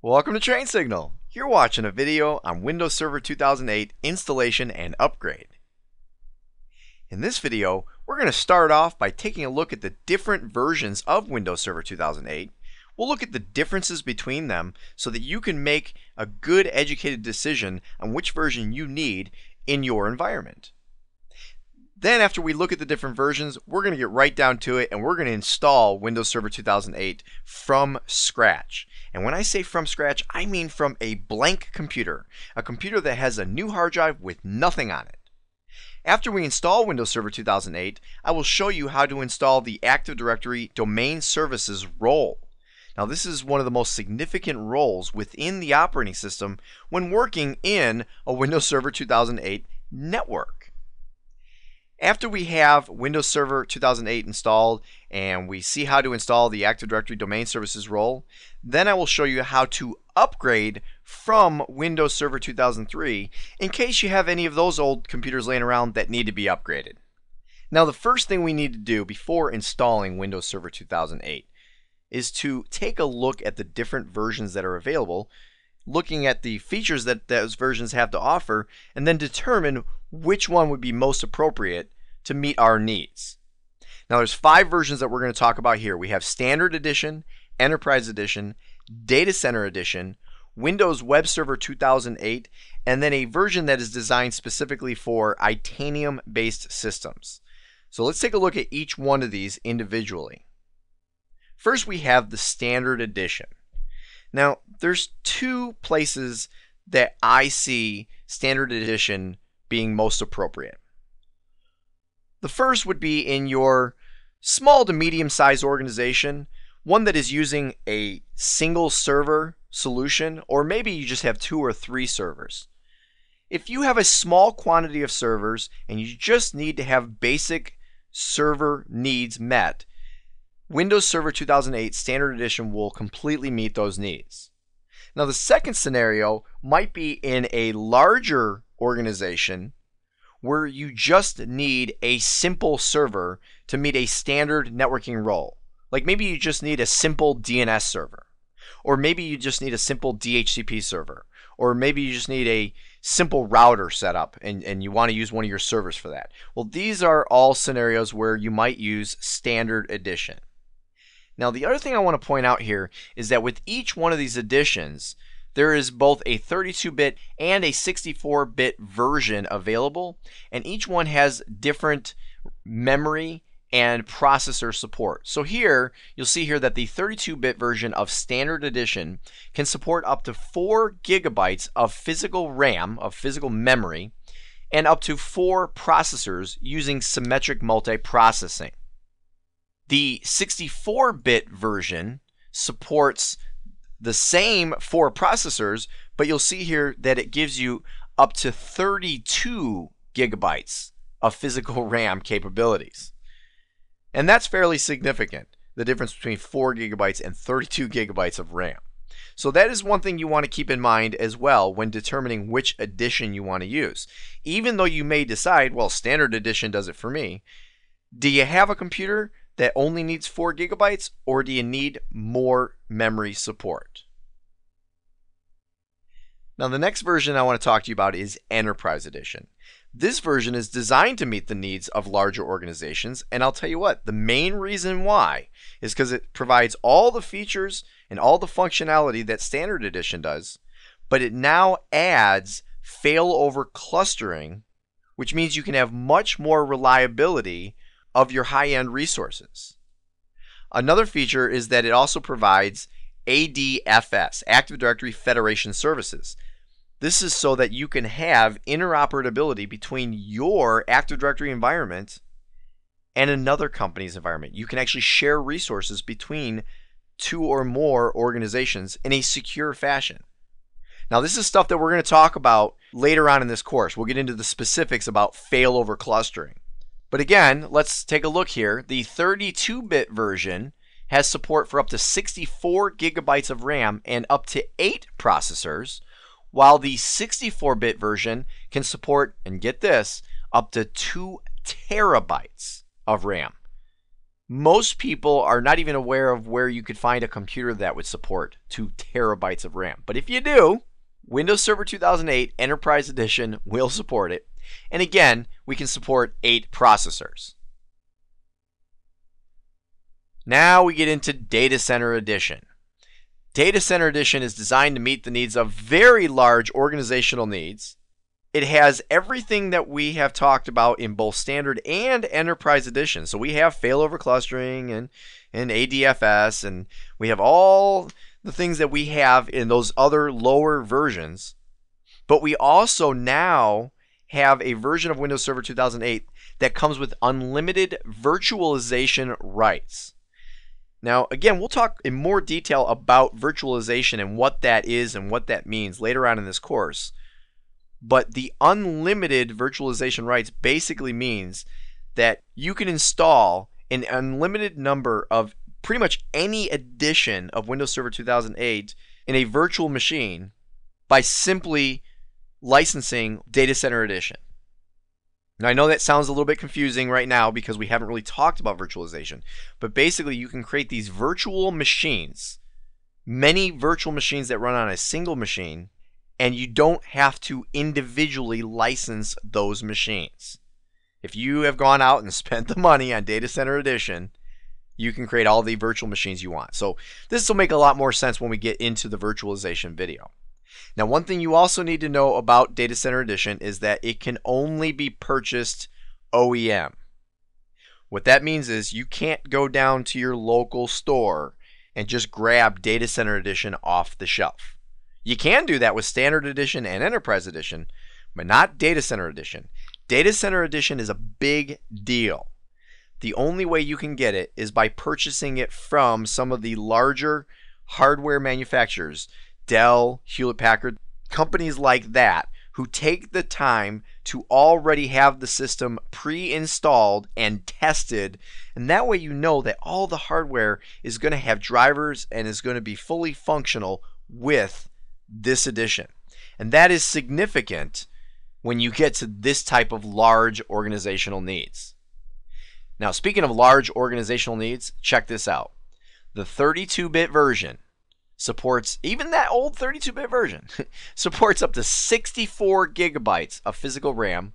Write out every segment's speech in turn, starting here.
Welcome to Train Signal. You're watching a video on Windows Server 2008 installation and upgrade. In this video, we're going to start off by taking a look at the different versions of Windows Server 2008. We'll look at the differences between them so that you can make a good educated decision on which version you need in your environment. Then after we look at the different versions, we're going to get right down to it and we're going to install Windows Server 2008 from scratch. And when I say from scratch, I mean from a blank computer, a computer that has a new hard drive with nothing on it. After we install Windows Server 2008, I will show you how to install the Active Directory Domain Services role. Now this is one of the most significant roles within the operating system when working in a Windows Server 2008 network. After we have Windows Server 2008 installed and we see how to install the Active Directory Domain Services role, then I will show you how to upgrade from Windows Server 2003 in case you have any of those old computers laying around that need to be upgraded. Now the first thing we need to do before installing Windows Server 2008 is to take a look at the different versions that are available, looking at the features that those versions have to offer, and then determine which one would be most appropriate to meet our needs. Now there's 5 versions that we're going to talk about here. We have Standard Edition, Enterprise Edition, Data Center Edition, Windows Web Server 2008, and then a version that is designed specifically for Itanium-based systems. So let's take a look at each one of these individually. First we have the Standard Edition. Now there's 2 places that I see Standard Edition being most appropriate. The first would be in your small to medium-sized organization, one that is using a single server solution, or maybe you just have 2 or 3 servers. If you have a small quantity of servers and you just need to have basic server needs met, Windows Server 2008 Standard Edition will completely meet those needs. Now the second scenario might be in a larger organization where you just need a simple server to meet a standard networking role. Like maybe you just need a simple DNS server, or maybe you just need a simple DHCP server, or maybe you just need a simple router setup and you want to use one of your servers for that. Well, these are all scenarios where you might use Standard Edition. Now the other thing I want to point out here is that with each one of these editions, there is both a 32-bit and a 64-bit version available, and each one has different memory and processor support. So here, you'll see here that the 32-bit version of Standard Edition can support up to 4 gigabytes of physical RAM, of physical memory, and up to 4 processors using symmetric multiprocessing. The 64-bit version supports the same 4 processors, but you'll see here that it gives you up to 32 gigabytes of physical RAM capabilities. And that's fairly significant, the difference between 4 gigabytes and 32 gigabytes of RAM. So that is one thing you want to keep in mind as well when determining which edition you want to use. Even though you may decide, well, Standard Edition does it for me, do you have a computer that only needs 4 gigabytes, or do you need more memory support? Now the next version I want to talk to you about is Enterprise Edition. This version is designed to meet the needs of larger organizations, and I'll tell you what, the main reason why is because it provides all the features and all the functionality that Standard Edition does, but it now adds failover clustering, which means you can have much more reliability of your high-end resources. Another feature is that it also provides ADFS, Active Directory Federation Services. This is so that you can have interoperability between your Active Directory environment and another company's environment. You can actually share resources between 2 or more organizations in a secure fashion. Now this is stuff that we're going to talk about later on in this course. We'll get into the specifics about failover clustering. But again, let's take a look here. The 32-bit version has support for up to 64 gigabytes of RAM and up to 8 processors, while the 64-bit version can support, and get this, up to 2 terabytes of RAM. Most people are not even aware of where you could find a computer that would support 2 terabytes of RAM. But if you do, Windows Server 2008 Enterprise Edition will support it. And again, we can support 8 processors. Now we get into Data Center Edition. Data Center Edition is designed to meet the needs of very large organizational needs. It has everything that we have talked about in both Standard and Enterprise Edition. So we have failover clustering and ADFS, and we have all the things that we have in those other lower versions. But we also now have a version of Windows Server 2008 that comes with unlimited virtualization rights. Now, again, we'll talk in more detail about virtualization and what that is and what that means later on in this course. But the unlimited virtualization rights basically means that you can install an unlimited number of pretty much any edition of Windows Server 2008 in a virtual machine by simply licensing Data Center Edition. Now, I know that sounds a little bit confusing right now because we haven't really talked about virtualization, but basically you can create these virtual machines, many virtual machines that run on a single machine, and you don't have to individually license those machines. If you have gone out and spent the money on Data Center Edition, you can create all the virtual machines you want. So this will make a lot more sense when we get into the virtualization video. Now, one thing you also need to know about Data Center Edition is that it can only be purchased OEM. What that means is you can't go down to your local store and just grab Data Center Edition off the shelf. You can do that with Standard Edition and Enterprise Edition, but not Data Center Edition. Data Center Edition is a big deal. The only way you can get it is by purchasing it from some of the larger hardware manufacturers, Dell, Hewlett-Packard, companies like that, who take the time to already have the system pre-installed and tested, and that way you know that all the hardware is going to have drivers and is going to be fully functional with this edition. And that is significant when you get to this type of large organizational needs. Now, speaking of large organizational needs, check this out. The 32-bit version supports, even that old 32-bit version, supports up to 64 gigabytes of physical RAM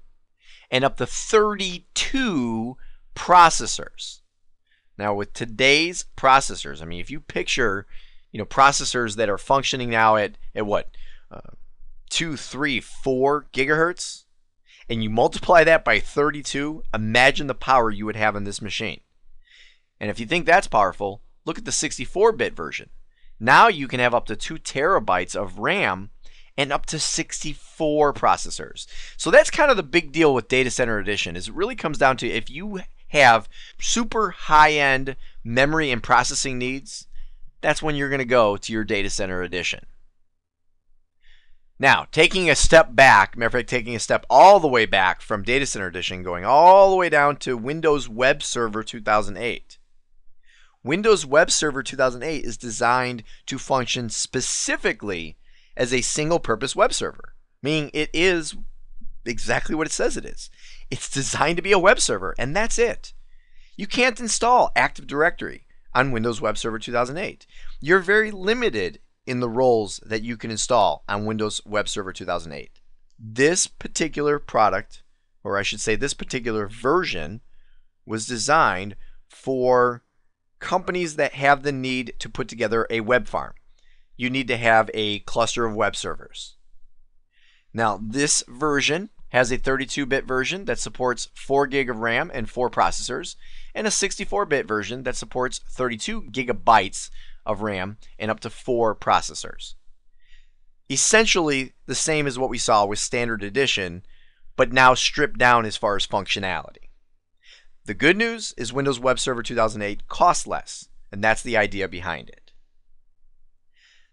and up to 32 processors. Now, with today's processors, I mean, if you picture, processors that are functioning now at what, 2, 3, 4 gigahertz, and you multiply that by 32, imagine the power you would have in this machine. And if you think that's powerful, look at the 64-bit version. Now you can have up to 2 terabytes of RAM and up to 64 processors. So that's kind of the big deal with Data Center Edition, is it really comes down to if you have super high-end memory and processing needs, that's when you're going to go to your Data Center Edition. Now, taking a step back, matter of fact, taking a step all the way back from Data Center Edition, going all the way down to Windows Web Server 2008. Windows Web Server 2008 is designed to function specifically as a single-purpose web server, meaning it is exactly what it says it is. It's designed to be a web server, and that's it. You can't install Active Directory on Windows Web Server 2008. You're very limited in the roles that you can install on Windows Web Server 2008. This particular product, or I should say this particular version, was designed for companies that have the need to put together a web farm. You need to have a cluster of web servers. Now, this version has a 32-bit version that supports 4 gig of RAM and 4 processors, and a 64-bit version that supports 32 gigabytes of RAM and up to 4 processors. Essentially the same as what we saw with Standard Edition, but now stripped down as far as functionality. The good news is Windows Web Server 2008 costs less, and that's the idea behind it.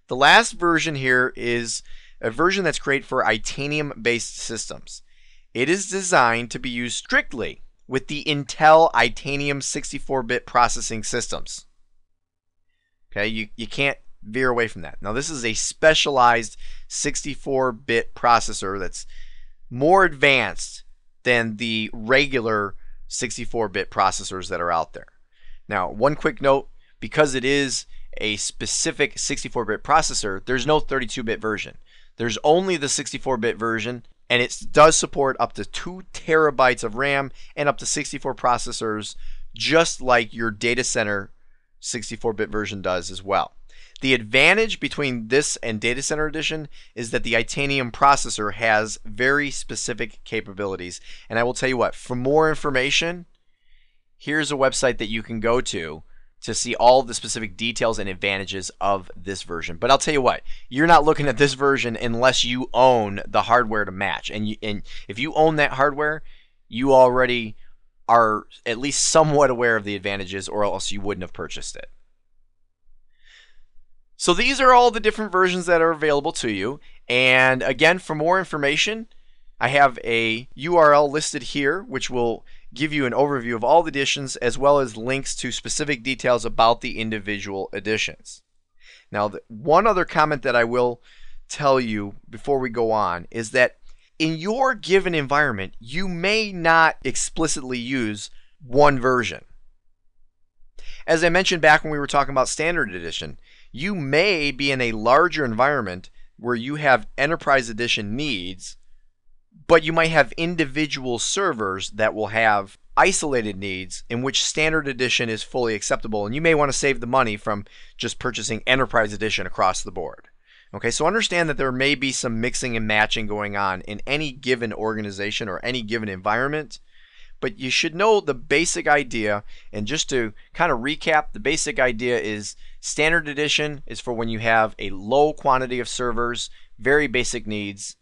The last version here is a version that's great for Itanium-based systems. It is designed to be used strictly with the Intel Itanium 64-bit processing systems. Okay, you can't veer away from that. Now, this is a specialized 64-bit processor that's more advanced than the regular 64-bit processors that are out there. Now, one quick note, because it is a specific 64-bit processor, there's no 32-bit version. There's only the 64-bit version, and it does support up to 2 terabytes of RAM and up to 64 processors, just like your data center 64-bit version does as well. The advantage between this and Data Center Edition is that the Itanium processor has very specific capabilities. And I will tell you what, for more information, here's a website that you can go to see all the specific details and advantages of this version. But I'll tell you what, you're not looking at this version unless you own the hardware to match. And if you own that hardware, you already are at least somewhat aware of the advantages, or else you wouldn't have purchased it. So these are all the different versions that are available to you. And again, for more information, I have a URL listed here, which will give you an overview of all the editions, as well as links to specific details about the individual editions. Now, one other comment that I will tell you before we go on is that in your given environment, you may not explicitly use one version. As I mentioned back when we were talking about Standard Edition, you may be in a larger environment where you have Enterprise Edition needs, but you might have individual servers that will have isolated needs in which Standard Edition is fully acceptable, and you may want to save the money from just purchasing Enterprise Edition across the board. Okay, so understand that there may be some mixing and matching going on in any given organization or any given environment, but you should know the basic idea. And just to kind of recap, the basic idea is Standard Edition is for when you have a low quantity of servers, very basic needs.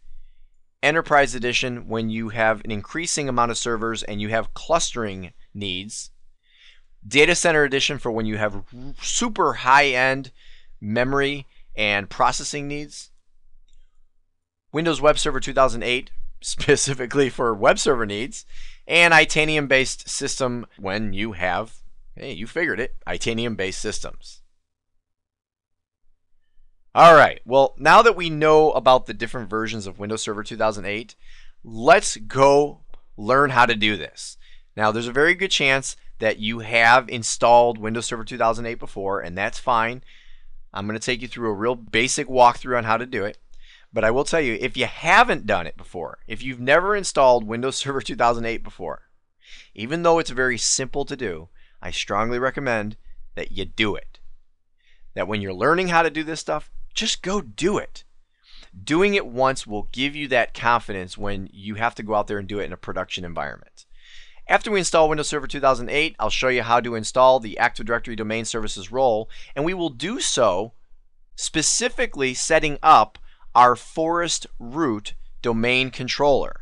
Enterprise Edition when you have an increasing amount of servers and you have clustering needs. Data Center Edition for when you have super high-end memory and processing needs. Windows Web Server 2008 specifically for web server needs. And Itanium-based system when you have, hey, you figured it, Itanium-based systems. All right, well, now that we know about the different versions of Windows Server 2008, let's go learn how to do this. Now, there's a very good chance that you have installed Windows Server 2008 before, and that's fine. I'm going to take you through a real basic walkthrough on how to do it. But I will tell you, if you haven't done it before, if you've never installed Windows Server 2008 before, even though it's very simple to do, I strongly recommend that you do it. That when you're learning how to do this stuff, just go do it. Doing it once will give you that confidence when you have to go out there and do it in a production environment. After we install Windows Server 2008, I'll show you how to install the Active Directory Domain Services role, and we will do so specifically setting up our forest root domain controller.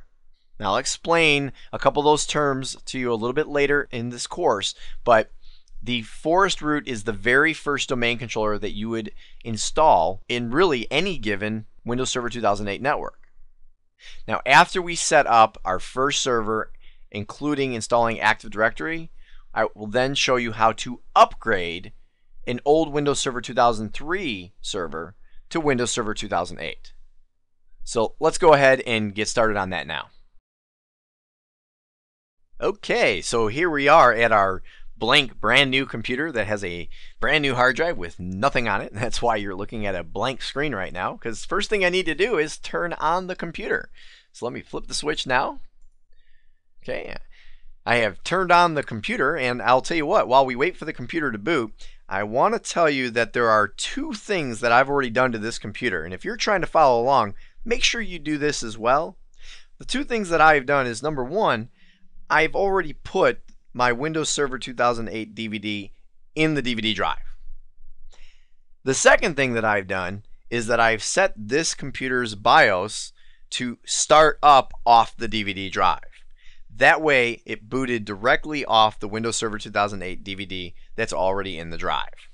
Now I'll explain a couple of those terms to you a little bit later in this course, but the forest root is the very first domain controller that you would install in really any given Windows Server 2008 network. Now after we set up our first server, including installing Active Directory, I will then show you how to upgrade an old Windows Server 2003 server to Windows Server 2008. So let's go ahead and get started on that now. Okay, so here we are at our blank brand new computer that has a brand new hard drive with nothing on it. That's why you're looking at a blank screen right now, because first thing I need to do is turn on the computer. So let me flip the switch now. Okay, I have turned on the computer, and I'll tell you what, while we wait for the computer to boot, I want to tell you that there are two things that I've already done to this computer, and if you're trying to follow along, make sure you do this as well. The two things that I've done is, number one, I've already put my Windows Server 2008 DVD in the DVD drive. The second thing that I've done is that I've set this computer's BIOS to start up off the DVD drive. That way it booted directly off the Windows Server 2008 DVD that's already in the drive.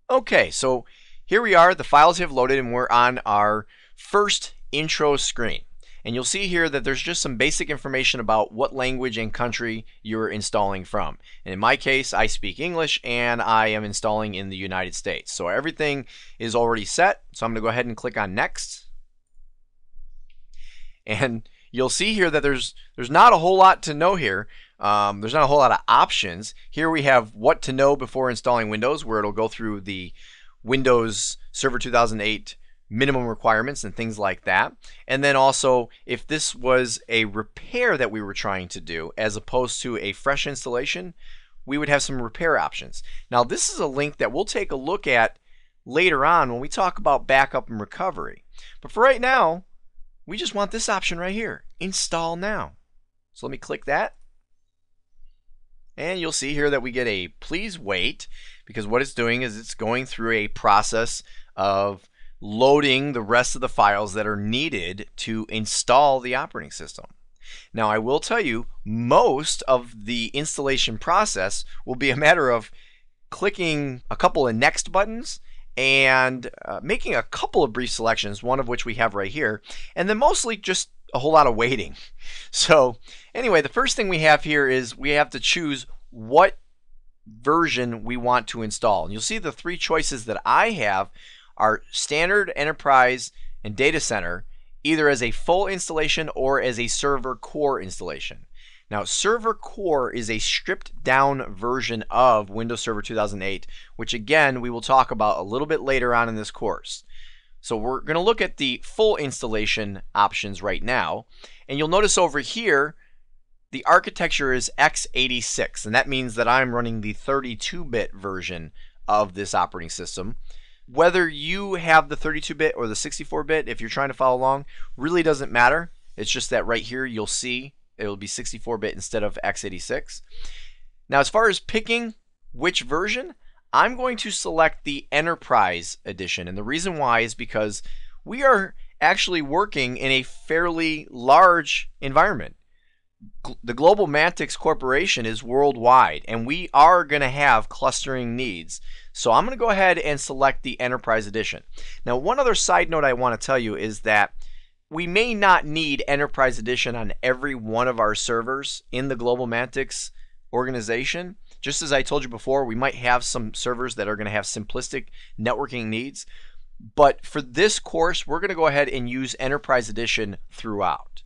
Okay, so here we are, the files have loaded and we're on our first intro screen. And you'll see here that there's just some basic information about what language and country you're installing from. And in my case, I speak English and I am installing in the United States. So everything is already set. So I'm going to go ahead and click on Next. And you'll see here that there's not a whole lot to know here. There's not a whole lot of options. Here we have what to know before installing Windows, where it'll go through the Windows Server 2008 minimum requirements and things like that. And then also, if this was a repair that we were trying to do as opposed to a fresh installation, we would have some repair options. Now, this is a link that we'll take a look at later on when we talk about backup and recovery. But for right now, we just want this option right here, Install Now. So let me click that. And you'll see here that we get a please wait, because what it's doing is it's going through a process of loading the rest of the files that are needed to install the operating system. Now, I will tell you, most of the installation process will be a matter of clicking a couple of next buttons and making a couple of brief selections, one of which we have right here, and then mostly just a whole lot of waiting. So anyway, the first thing we have here is we have to choose what version we want to install. And you'll see the three choices that I have are Standard, Enterprise, and Data Center, either as a full installation or as a Server Core installation. Now, Server Core is a stripped down version of Windows Server 2008, which again we will talk about a little bit later on in this course. So we're going to look at the full installation options right now, and you'll notice over here the architecture is x86, and that means that I'm running the 32-bit version of this operating system. Whether you have the 32-bit or the 64-bit, if you're trying to follow along, really doesn't matter. It's just that right here you'll see it'll be 64-bit instead of x86. Now, as far as picking which version, I'm going to select the Enterprise Edition, and the reason why is because we are actually working in a fairly large environment. The Global Mantix Corporation is worldwide, and we are going to have clustering needs. So I'm going to go ahead and select the Enterprise Edition. Now, one other side note I want to tell you is that we may not need Enterprise Edition on every one of our servers in the Global Mantix organization. Just as I told you before, we might have some servers that are going to have simplistic networking needs. But for this course, we're going to go ahead and use Enterprise Edition throughout.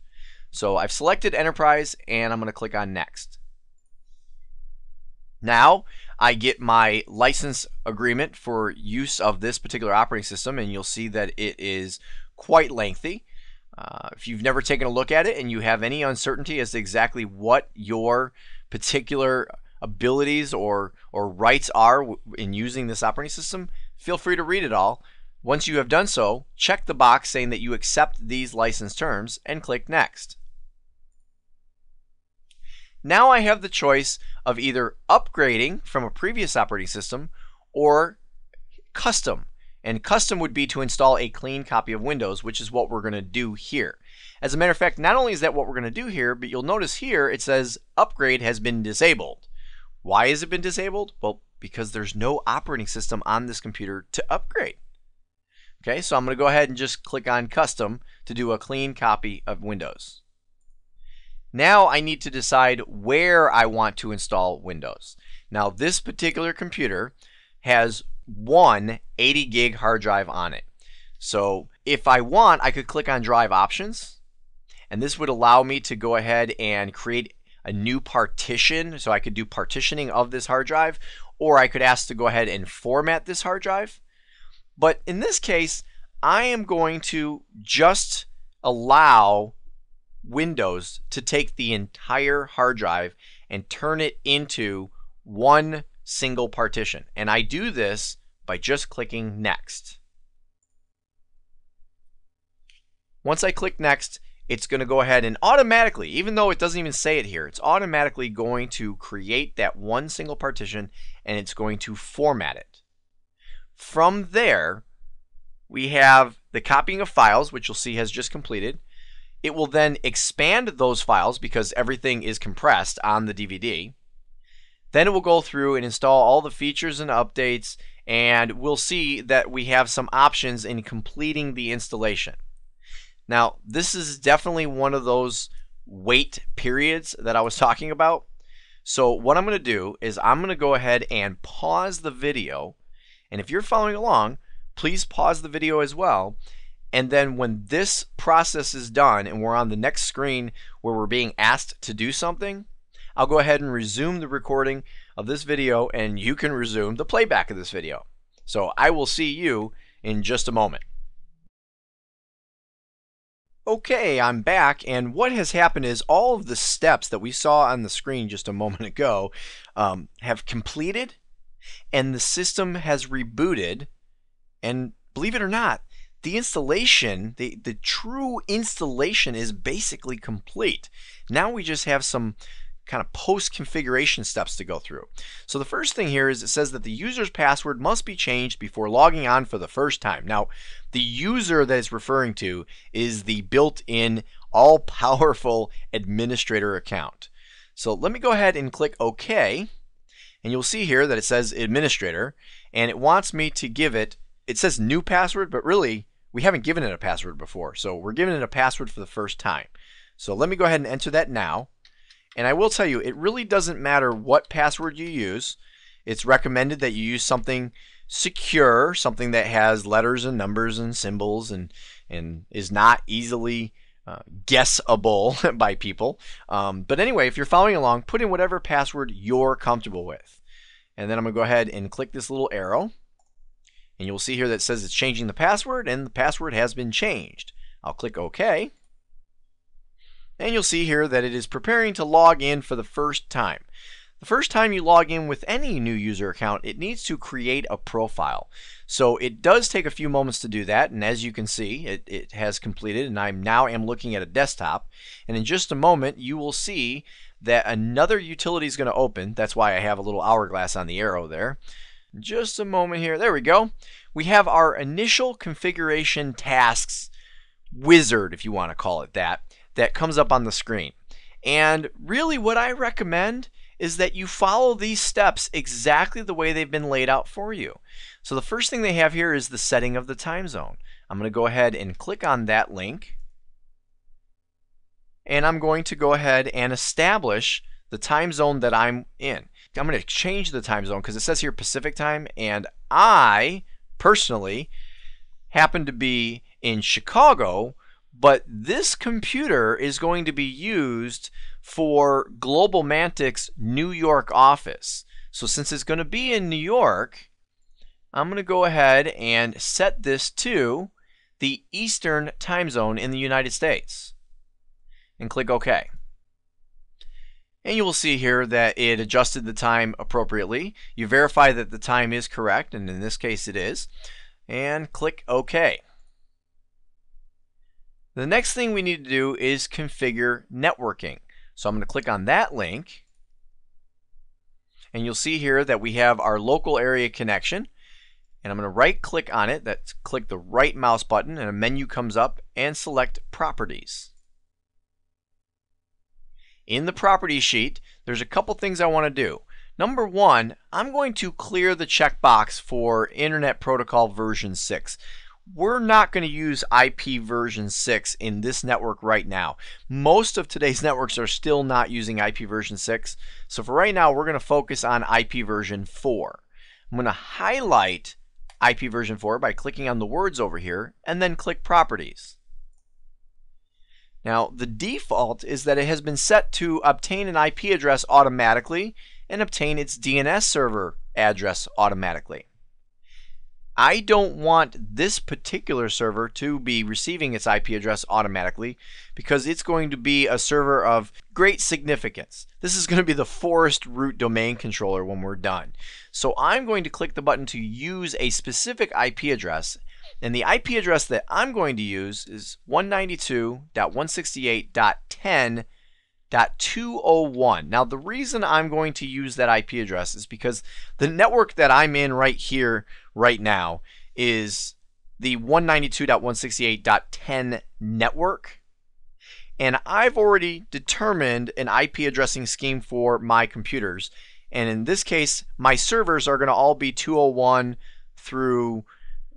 So I've selected Enterprise, and I'm going to click on Next. Now I get my license agreement for use of this particular operating system, and you'll see that it is quite lengthy. If you've never taken a look at it and you have any uncertainty as to exactly what your particular abilities or rights are in using this operating system, feel free to read it all. Once you have done so, check the box saying that you accept these license terms and click Next. Now I have the choice of either upgrading from a previous operating system or custom. And custom would be to install a clean copy of Windows, which is what we're going to do here. As a matter of fact, not only is that what we're going to do here, but you'll notice here it says upgrade has been disabled. Why has it been disabled? Well, because there's no operating system on this computer to upgrade. Okay, so I'm going to go ahead and just click on custom to do a clean copy of Windows. Now I need to decide where I want to install Windows. Now this particular computer has one 80 gig hard drive on it. So if I want, I could click on drive options, and this would allow me to go ahead and create a new partition. So I could do partitioning of this hard drive, or I could ask to go ahead and format this hard drive. But in this case, I am going to just allow Windows to take the entire hard drive and turn it into one single partition. And I do this by just clicking Next. Once I click Next, it's going to go ahead and automatically, even though it doesn't even say it here, it's automatically going to create that one single partition, and it's going to format it. From there, we have the copying of files, which you'll see has just completed. It will then expand those files because everything is compressed on the DVD. Then it will go through and install all the features and updates, and we'll see that we have some options in completing the installation. Now, this is definitely one of those wait periods that I was talking about. So what I'm going to do is I'm going to go ahead and pause the video, and if you're following along, please pause the video as well. And then when this process is done and we're on the next screen where we're being asked to do something, I'll go ahead and resume the recording of this video, and you can resume the playback of this video. So I will see you in just a moment. Okay, I'm back, and what has happened is all of the steps that we saw on the screen just a moment ago have completed, and the system has rebooted, and believe it or not, the installation, the true installation is basically complete. Now we just have some kind of post-configuration steps to go through. So the first thing here is it says that the user's password must be changed before logging on for the first time. Now, the user that it's referring to is the built-in all-powerful administrator account. So let me go ahead and click OK, and you'll see here that it says administrator, and it wants me to give it says new password, but really we haven't given it a password before, so we're giving it a password for the first time. So let me go ahead and enter that now. And I will tell you, it really doesn't matter what password you use. It's recommended that you use something secure, something that has letters and numbers and symbols and is not easily guessable by people. But anyway, if you're following along, put in whatever password you're comfortable with. And then I'm going to go ahead and click this little arrow. And you'll see here that it says it's changing the password, and the password has been changed. I'll click OK. And you'll see here that it is preparing to log in for the first time. The first time you log in with any new user account, it needs to create a profile. So it does take a few moments to do that, and as you can see, it has completed, and I now am looking at a desktop. And in just a moment, you will see that another utility is going to open. That's why I have a little hourglass on the arrow there. Just a moment here. There we go. We have our initial configuration tasks wizard, if you want to call it that comes up on the screen. And really what I recommend is that you follow these steps exactly the way they've been laid out for you. So the first thing they have here is the setting of the time zone. I'm going to go ahead and click on that link. And I'm going to go ahead and establish the time zone that I'm in. I'm going to change the time zone because it says here Pacific time, and I personally happen to be in Chicago, but this computer is going to be used for Global Mantic's New York office. So since it's going to be in New York, I'm going to go ahead and set this to the Eastern time zone in the United States and click OK. And you will see here that it adjusted the time appropriately. You verify that the time is correct, and in this case it is, and click OK. The next thing we need to do is configure networking. So I'm going to click on that link, and you'll see here that we have our local area connection, and I'm going to right click on it. That's click the right mouse button, and a menu comes up, and select Properties. In the property sheet, there's a couple things I want to do. Number one, I'm going to clear the checkbox for Internet Protocol version 6. We're not going to use IP version 6 in this network right now. Most of today's networks are still not using IP version 6. So for right now, we're going to focus on IP version 4. I'm going to highlight IP version 4 by clicking on the words over here and then click Properties. Now, the default is that it has been set to obtain an IP address automatically and obtain its DNS server address automatically. I don't want this particular server to be receiving its IP address automatically because it's going to be a server of great significance. This is going to be the forest root domain controller when we're done. So I'm going to click the button to use a specific IP address. And the IP address that I'm going to use is 192.168.10.201. Now the reason I'm going to use that IP address is because the network that I'm in right here, right now, is the 192.168.10 network. And I've already determined an IP addressing scheme for my computers. And in this case, my servers are going to all be 201 through,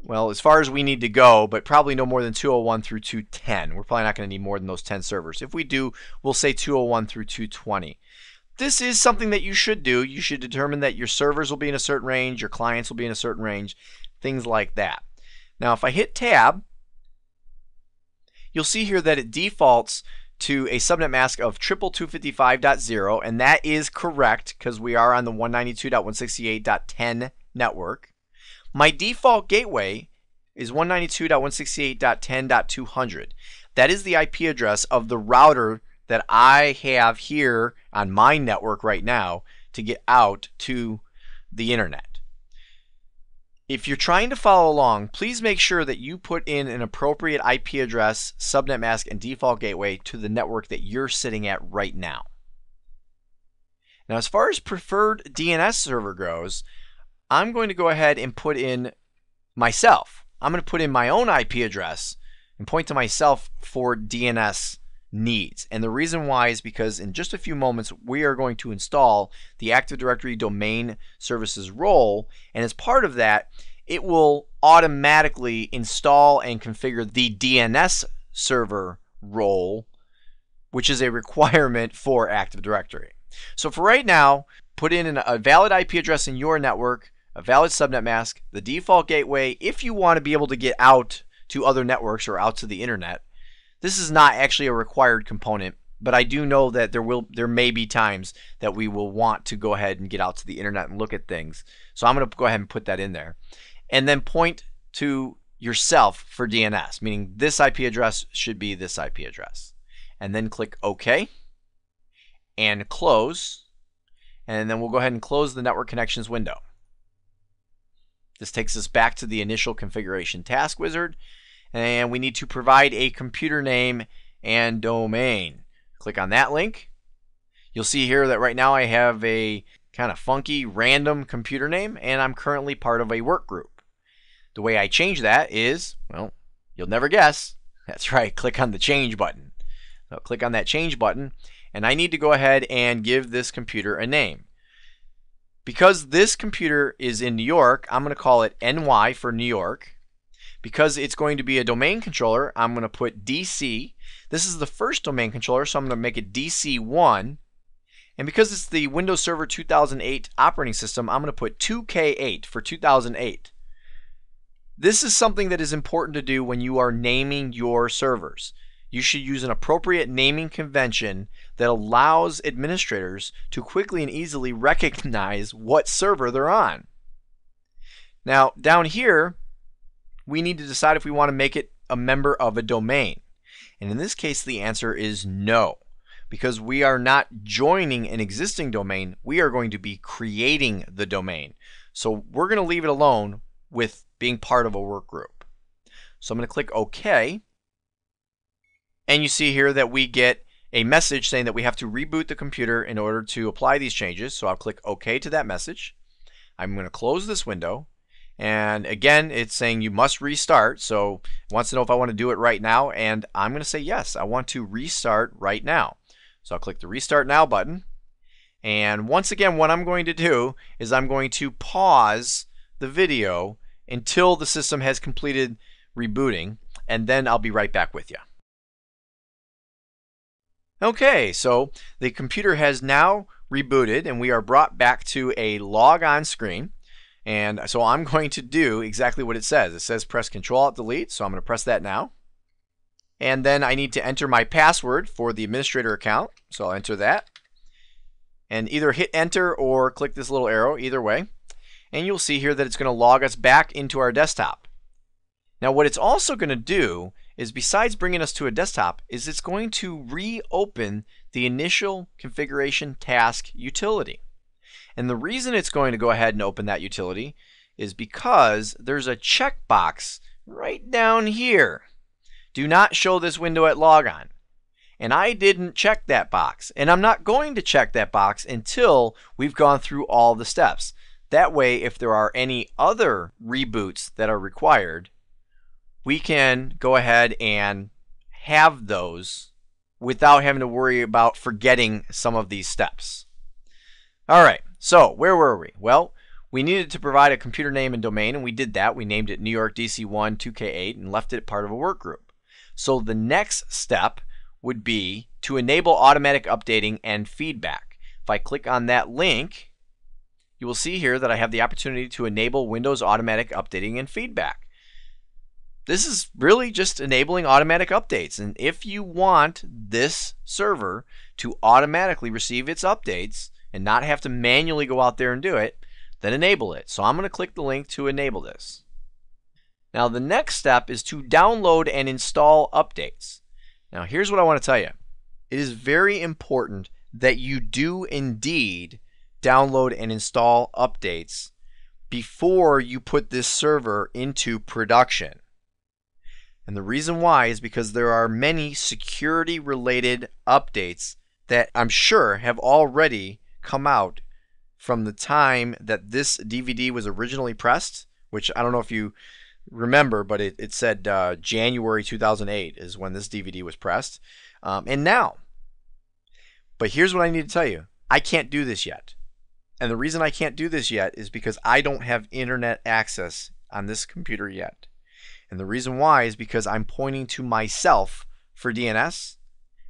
well, as far as we need to go, but probably no more than 201 through 210. We're probably not going to need more than those 10 servers. If we do, we'll say 201 through 220. This is something that you should do. You should determine that your servers will be in a certain range, your clients will be in a certain range, things like that. Now, if I hit Tab, you'll see here that it defaults to a subnet mask of 222.55.0, and that is correct because we are on the 192.168.10 network. My default gateway is 192.168.10.200. That is the IP address of the router that I have here on my network right now to get out to the internet. If you're trying to follow along, please make sure that you put in an appropriate IP address, subnet mask, and default gateway to the network that you're sitting at right now. Now, as far as preferred DNS server goes, I'm going to go ahead and put in myself. I'm going to put in my own IP address and point to myself for DNS needs. And the reason why is because in just a few moments we are going to install the Active Directory Domain Services role, and as part of that it will automatically install and configure the DNS server role, which is a requirement for Active Directory. So for right now, put in a valid IP address in your network, a valid subnet mask, the default gateway if you want to be able to get out to other networks or out to the internet. This is not actually a required component, but I do know that there may be times that we will want to go ahead and get out to the internet and look at things. So I'm going to go ahead and put that in there. And then point to yourself for DNS, meaning this IP address should be this IP address. And then click OK and close. And then we'll go ahead and close the network connections window. This takes us back to the initial configuration task wizard. And we need to provide a computer name and domain. Click on that link. You'll see here that right now I have a kind of funky random computer name, and I'm currently part of a work group. The way I change that is, well, you'll never guess. That's right, click on the change button. So click on that change button, and I need to go ahead and give this computer a name. Because this computer is in New York, I'm going to call it NY for New York. Because it's going to be a domain controller, I'm going to put DC. This is the first domain controller, so I'm going to make it DC1. And because it's the Windows Server 2008 operating system, I'm going to put 2K8 for 2008. This is something that is important to do when you are naming your servers. You should use an appropriate naming convention that allows administrators to quickly and easily recognize what server they're on. Now, down here, we need to decide if we want to make it a member of a domain. And in this case, the answer is no. Because we are not joining an existing domain, we are going to be creating the domain. So we're going to leave it alone with being part of a work group. So I'm going to click OK. And you see here that we get a message saying that we have to reboot the computer in order to apply these changes. So I'll click OK to that message. I'm going to close this window. And again, it's saying you must restart. So it wants to know if I want to do it right now. And I'm going to say yes, I want to restart right now. So I'll click the Restart Now button. And once again, what I'm going to do is I'm going to pause the video until the system has completed rebooting. And then I'll be right back with you. Okay, so the computer has now rebooted and we are brought back to a log on screen. And so I'm going to do exactly what it says. It says press Control-Alt-Delete, so I'm going to press that now. And then I need to enter my password for the administrator account, so I'll enter that. And either hit enter or click this little arrow, either way. And you'll see here that it's going to log us back into our desktop. Now what it's also going to do is, besides bringing us to a desktop, is it's going to reopen the initial configuration task utility. And the reason it's going to go ahead and open that utility is because there's a checkbox right down here. Do not show this window at logon. And I didn't check that box. And I'm not going to check that box until we've gone through all the steps. That way, if there are any other reboots that are required, we can go ahead and have those without having to worry about forgetting some of these steps. All right, so where were we? Well, we needed to provide a computer name and domain, and we did that. We named it New York DC1 2K8 and left it part of a work group. So the next step would be to enable automatic updating and feedback. If I click on that link, you will see here that I have the opportunity to enable Windows automatic updating and feedback. this is really just enabling automatic updates. And if you want this server to automatically receive its updates and not have to manually go out there and do it, then enable it. So I'm going to click the link to enable this. Now the next step is to download and install updates. Now here's what I want to tell you. It is very important that you do indeed download and install updates before you put this server into production. And the reason why is because there are many security related updates that I'm sure have already come out from the time that this DVD was originally pressed, which I don't know if you remember, but it said January 2008 is when this DVD was pressed, and now. But here's what I need to tell you. I can't do this yet. And the reason I can't do this yet is because I don't have internet access on this computer yet. And the reason why is because I'm pointing to myself for DNS,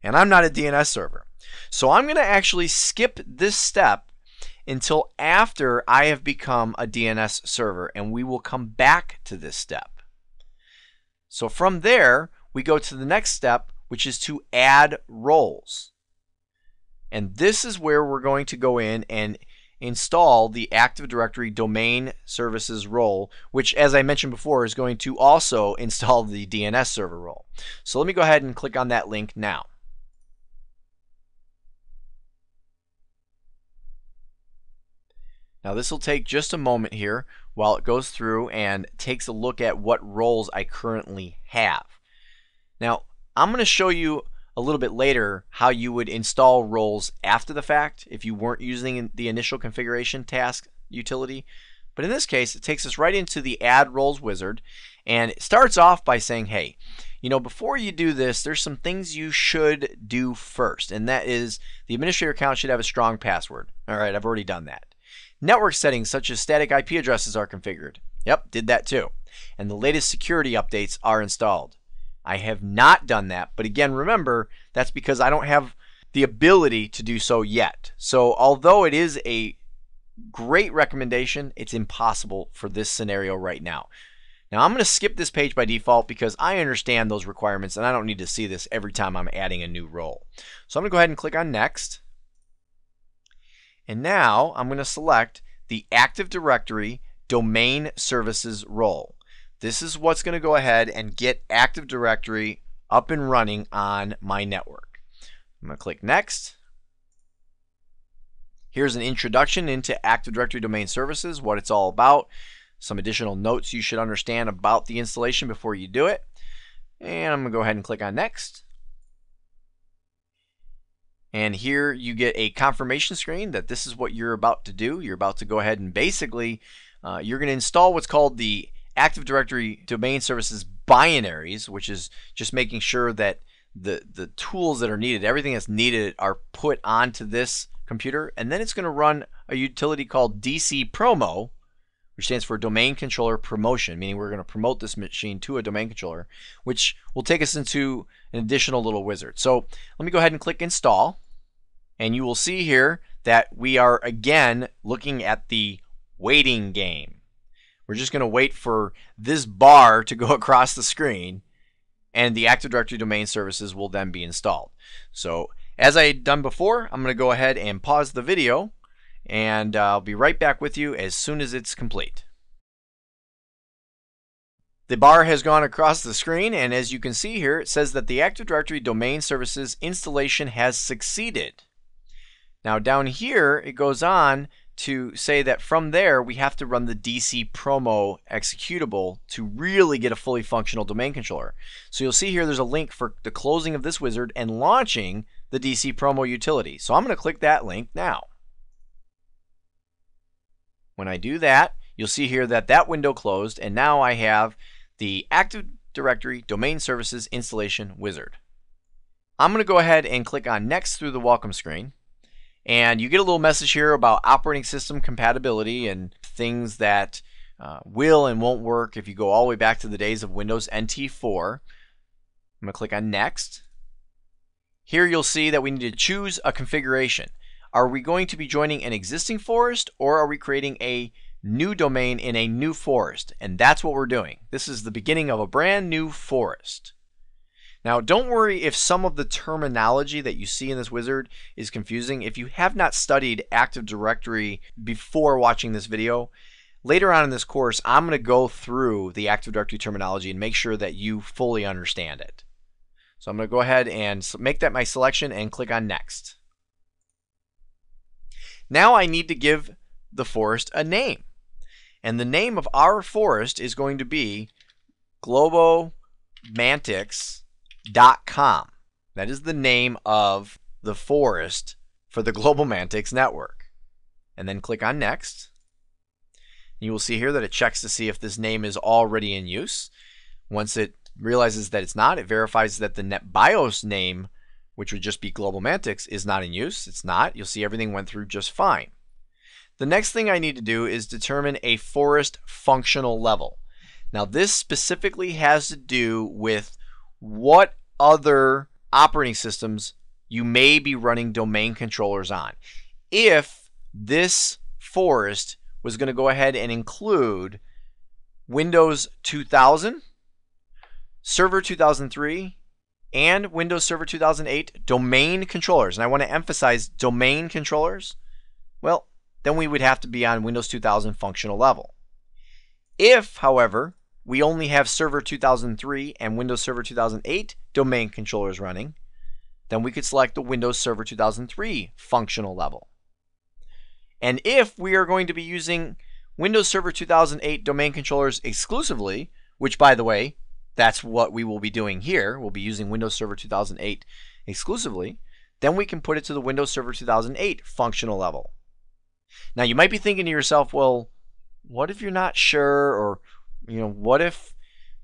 and I'm not a DNS server. So I'm going to actually skip this step until after I have become a DNS server, and we will come back to this step. So from there, we go to the next step, which is to add roles. And this is where we're going to go in and install the Active Directory Domain Services role, which, as I mentioned before, is going to also install the DNS server role. So let me go ahead and click on that link now. Now this will take just a moment here while it goes through and takes a look at what roles I currently have. Now I'm going to show you a little bit later how you would install roles after the fact if you weren't using the initial configuration task utility. But in this case, it takes us right into the Add Roles wizard, and it starts off by saying, hey, before you do this, there's some things you should do first, and that is the administrator account should have a strong password. All right, I've already done that. Network settings such as static IP addresses are configured. Yep, did that too. And the latest security updates are installed. I have not done that, but again, remember, that's because I don't have the ability to do so yet. So although it is a great recommendation, it's impossible for this scenario right now. Now I'm going to skip this page by default because I understand those requirements and I don't need to see this every time I'm adding a new role. So I'm going to go ahead and click on Next. And now I'm going to select the Active Directory Domain Services role. This is what's going to go ahead and get Active Directory up and running on my network. I'm going to click Next. Here's an introduction into Active Directory Domain Services, what it's all about, some additional notes you should understand about the installation before you do it. And I'm going to go ahead and click on Next. And here you get a confirmation screen that this is what you're about to do. You're about to go ahead and basically you're going to install what's called the Active Directory Domain Services binaries, which is just making sure that the tools that are needed, everything that's needed, are put onto this computer. And then it's going to run a utility called DC Promo, which stands for Domain Controller Promotion, meaning we're going to promote this machine to a domain controller, which will take us into an additional little wizard. So let me go ahead and click Install, and you will see here that we are again looking at the waiting game. We're just going to wait for this bar to go across the screen, and the Active Directory Domain Services will then be installed. So as I had done before, I'm going to go ahead and pause the video, and I'll be right back with you as soon as it's complete. The bar has gone across the screen, and as you can see here, it says that the Active Directory Domain Services installation has succeeded. Now down here, it goes on to say that from there we have to run the DC Promo executable to really get a fully functional domain controller. So you'll see here there's a link for the closing of this wizard and launching the DC Promo utility. So I'm going to click that link now. When I do that, you'll see here that that window closed, and now I have the Active Directory Domain Services installation wizard. I'm going to go ahead and click on Next through the welcome screen. And you get a little message here about operating system compatibility and things that will and won't work if you go all the way back to the days of Windows NT 4. I'm going to click on Next. Here you'll see that we need to choose a configuration. Are we going to be joining an existing forest, or are we creating a new domain in a new forest, and that's what we're doing. This is the beginning of a brand new forest. Now, don't worry if some of the terminology that you see in this wizard is confusing. If you have not studied Active Directory before watching this video, later on in this course, I'm going to go through the Active Directory terminology and make sure that you fully understand it. So I'm going to go ahead and make that my selection and click on Next. Now I need to give the forest a name. And the name of our forest is going to be globomantics.com. That is the name of the forest for the GlobalMantics network. And then click on Next. You will see here that it checks to see if this name is already in use. Once it realizes that it's not, it verifies that the NetBIOS name, which would just be GlobalMantics, is not in use. It's not. You'll see everything went through just fine. The next thing I need to do is determine a forest functional level. Now this specifically has to do with what other operating systems you may be running domain controllers on. If this forest was going to go ahead and include Windows 2000, Server 2003, and Windows Server 2008 domain controllers, and I want to emphasize domain controllers, well, then we would have to be on Windows 2000 functional level. If, however, we only have Server 2003 and Windows Server 2008 domain controllers running, then we could select the Windows Server 2003 functional level. And if we are going to be using Windows Server 2008 domain controllers exclusively, which, by the way, that's what we will be doing here, we'll be using Windows Server 2008 exclusively, then we can put it to the Windows Server 2008 functional level. Now you might be thinking to yourself, well, what if you're not sure, or what if,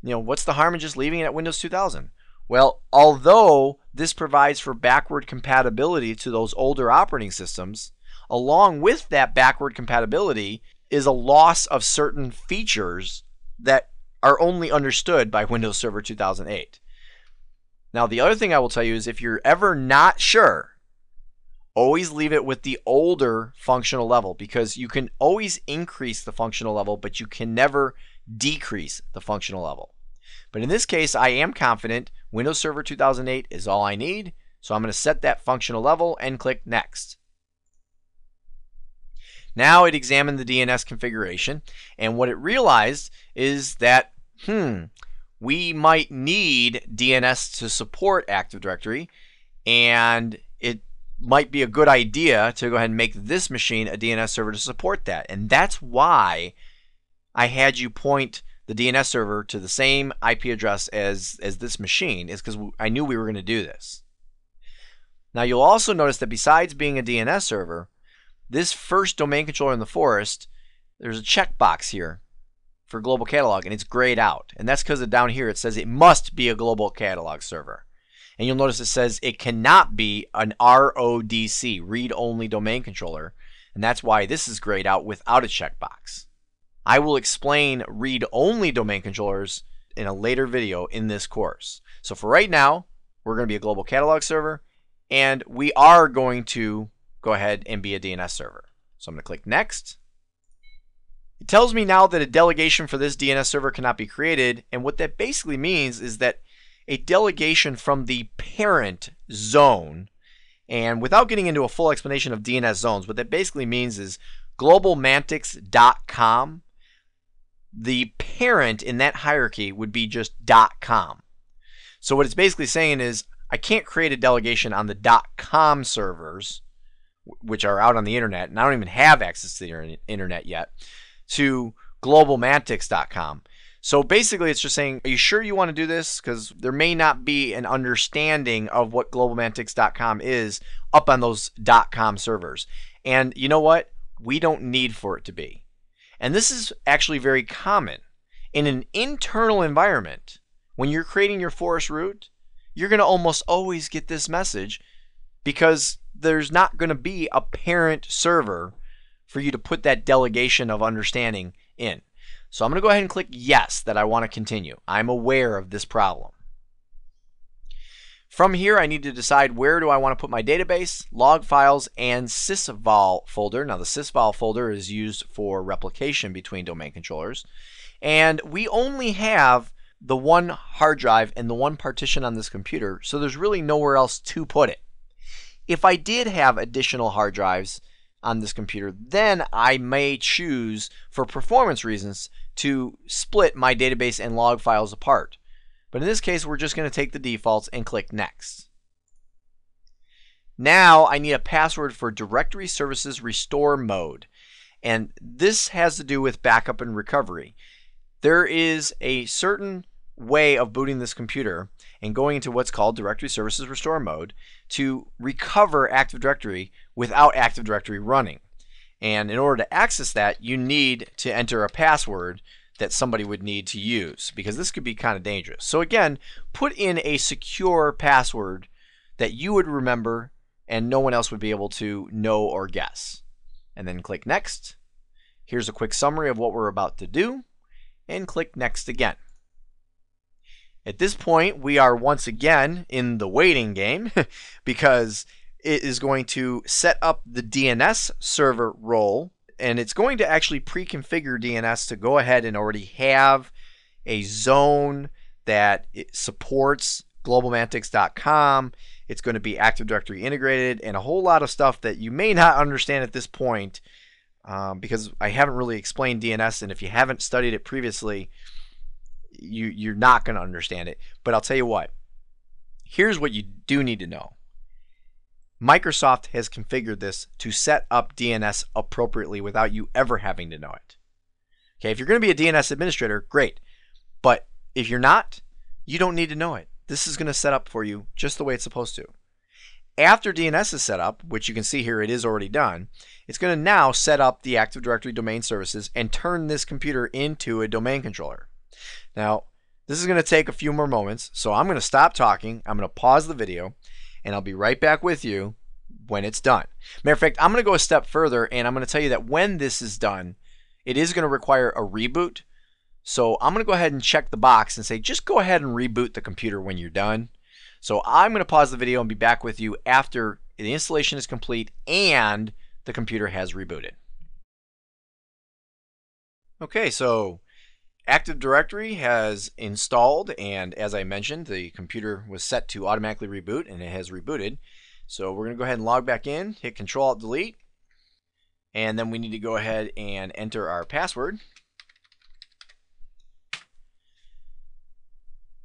what's the harm in just leaving it at Windows 2000? Well, although this provides for backward compatibility to those older operating systems, along with that backward compatibility is a loss of certain features that are only understood by Windows Server 2008. Now, the other thing I will tell you is if you're ever not sure, always leave it with the older functional level, because you can always increase the functional level, but you can never decrease the functional level. But in this case, I am confident Windows Server 2008 is all I need, so I'm going to set that functional level and click Next. Now it examined the DNS configuration, and what it realized is that we might need DNS to support Active Directory, and it might be a good idea to go ahead and make this machine a DNS server to support that. And that's why I had you point the DNS server to the same IP address as this machine, is because I knew we were going to do this. Now you'll also notice that besides being a DNS server, this first domain controller in the forest, there's a checkbox here for global catalog, and it's grayed out. And that's because down here it says it must be a global catalog server. And you'll notice it says it cannot be an RODC, read-only domain controller, and that's why this is grayed out without a checkbox. I will explain read-only domain controllers in a later video in this course. So for right now, we're going to be a global catalog server, and we are going to go ahead and be a DNS server. So I'm going to click Next. It tells me now that a delegation for this DNS server cannot be created, and what that basically means is that a delegation from the parent zone, and without getting into a full explanation of DNS zones, what that basically means is globalmantics.com, the parent in that hierarchy would be just .com. So what it's basically saying is I can't create a delegation on the .com servers, which are out on the internet, and I don't even have access to the internet yet, to globalmantics.com. So basically it's just saying, are you sure you want to do this? Because there may not be an understanding of what globalmantics.com is up on those .com servers. And you know what? We don't need for it to be. And this is actually very common. In an internal environment, when you're creating your forest root, you're going to almost always get this message because there's not going to be a parent server for you to put that delegation of understanding in. So I'm going to go ahead and click Yes, that I want to continue. I'm aware of this problem. From here, I need to decide where do I want to put my database, log files, and sysvol folder. Now, the sysvol folder is used for replication between domain controllers. And we only have the one hard drive and the one partition on this computer, so there's really nowhere else to put it. If I did have additional hard drives on this computer, then I may choose, for performance reasons, to split my database and log files apart. But in this case, we're just going to take the defaults and click Next. Now I need a password for Directory Services Restore Mode. And this has to do with backup and recovery. There is a certain way of booting this computer and going into what's called Directory Services Restore Mode to recover Active Directory without Active Directory running. And in order to access that, you need to enter a password that somebody would need to use, because this could be kind of dangerous. So again, put in a secure password that you would remember and no one else would be able to know or guess. And then click Next. Here's a quick summary of what we're about to do, and click Next again. At this point, we are once again in the waiting game because it is going to set up the DNS server role, and it's going to actually pre-configure DNS to go ahead and already have a zone that it supports globalmantics.com. It's going to be Active Directory integrated and a whole lot of stuff that you may not understand at this point because I haven't really explained DNS, and if you haven't studied it previously, you're not going to understand it. But I'll tell you what, here's what you do need to know. Microsoft has configured this to set up DNS appropriately without you ever having to know it. Okay, if you're going to be a DNS administrator, great. But if you're not, you don't need to know it. This is going to set up for you just the way it's supposed to. After DNS is set up, which you can see here it is already done, it's going to now set up the Active Directory domain services and turn this computer into a domain controller. Now, this is going to take a few more moments, so I'm going to stop talking, I'm going to pause the video, and I'll be right back with you when it's done. Matter of fact, I'm going to go a step further, and I'm going to tell you that when this is done, it is going to require a reboot. So I'm going to go ahead and check the box and say, just go ahead and reboot the computer when you're done. So I'm going to pause the video and be back with you after the installation is complete and the computer has rebooted. Okay, so Active Directory has installed, and as I mentioned, the computer was set to automatically reboot, and it has rebooted. So we're going to go ahead and log back in, hit Control-Alt-Delete, and then we need to go ahead and enter our password.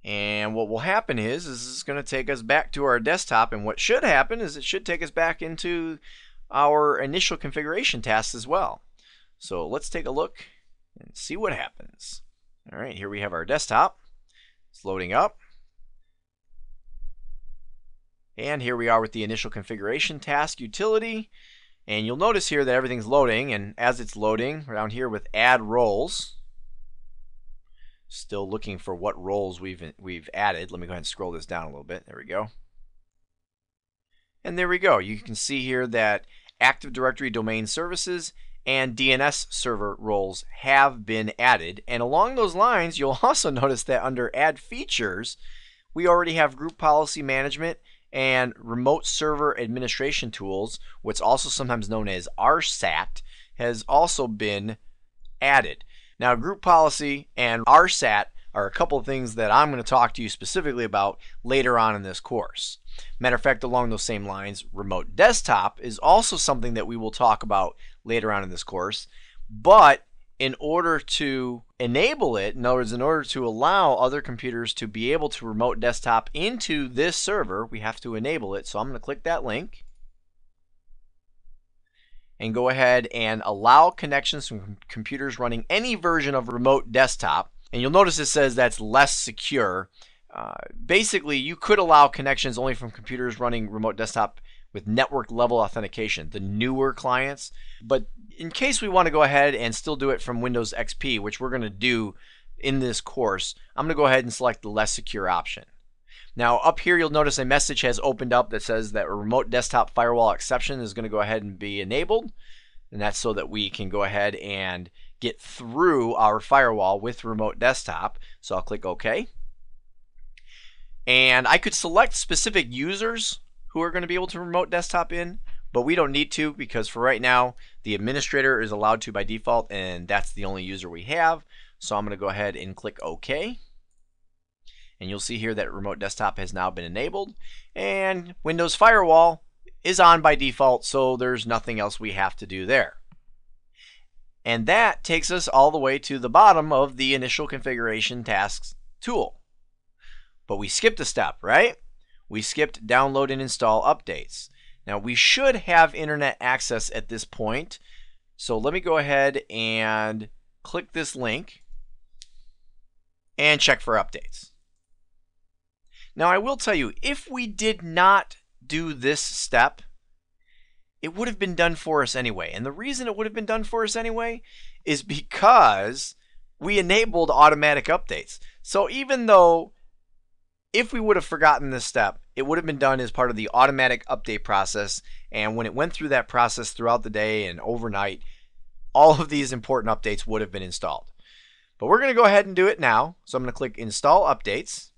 And what will happen is this is going to take us back to our desktop, and what should happen is it should take us back into our initial configuration tasks as well. So let's take a look and see what happens. All right, here we have our desktop. It's loading up. And here we are with the initial configuration task utility. And you'll notice here that everything's loading, and as it's loading, around here with add roles, still looking for what roles we've added. Let me go ahead and scroll this down a little bit. There we go. And there we go. You can see here that Active Directory domain services and DNS server roles have been added. And along those lines, you'll also notice that under Add Features, we already have Group Policy Management and Remote Server Administration Tools, what's also sometimes known as RSAT, has also been added. Now, Group Policy and RSAT are a couple of things that I'm going to talk to you specifically about later on in this course. Matter of fact, along those same lines, Remote Desktop is also something that we will talk about later on in this course. But in order to enable it, in other words, in order to allow other computers to be able to remote desktop into this server, we have to enable it. So I'm going to click that link and go ahead and allow connections from computers running any version of remote desktop. And you'll notice it says that's less secure. Basically, you could allow connections only from computers running remote desktop with network level authentication, the newer clients. But in case we want to go ahead and still do it from Windows XP, which we're going to do in this course, I'm going to go ahead and select the less secure option. Now up here you'll notice a message has opened up that says that a remote desktop firewall exception is going to go ahead and be enabled, and that's so that we can go ahead and get through our firewall with remote desktop. So I'll click OK. And I could select specific users who are going to be able to remote desktop in, but we don't need to, because for right now the administrator is allowed to by default, and that's the only user we have. So I'm going to go ahead and click OK. And you'll see here that remote desktop has now been enabled, and Windows Firewall is on by default, so there's nothing else we have to do there. And that takes us all the way to the bottom of the initial configuration tasks tool. But we skipped a step, right? We skipped download and install updates. Now we should have internet access at this point, so let me go ahead and click this link and check for updates. Now I will tell you, if we did not do this step, it would have been done for us anyway. And the reason it would have been done for us anyway is because we enabled automatic updates. So even though if we would have forgotten this step, it would have been done as part of the automatic update process. And when it went through that process throughout the day and overnight, all of these important updates would have been installed. But we're going to go ahead and do it now. So I'm going to click Install Updates.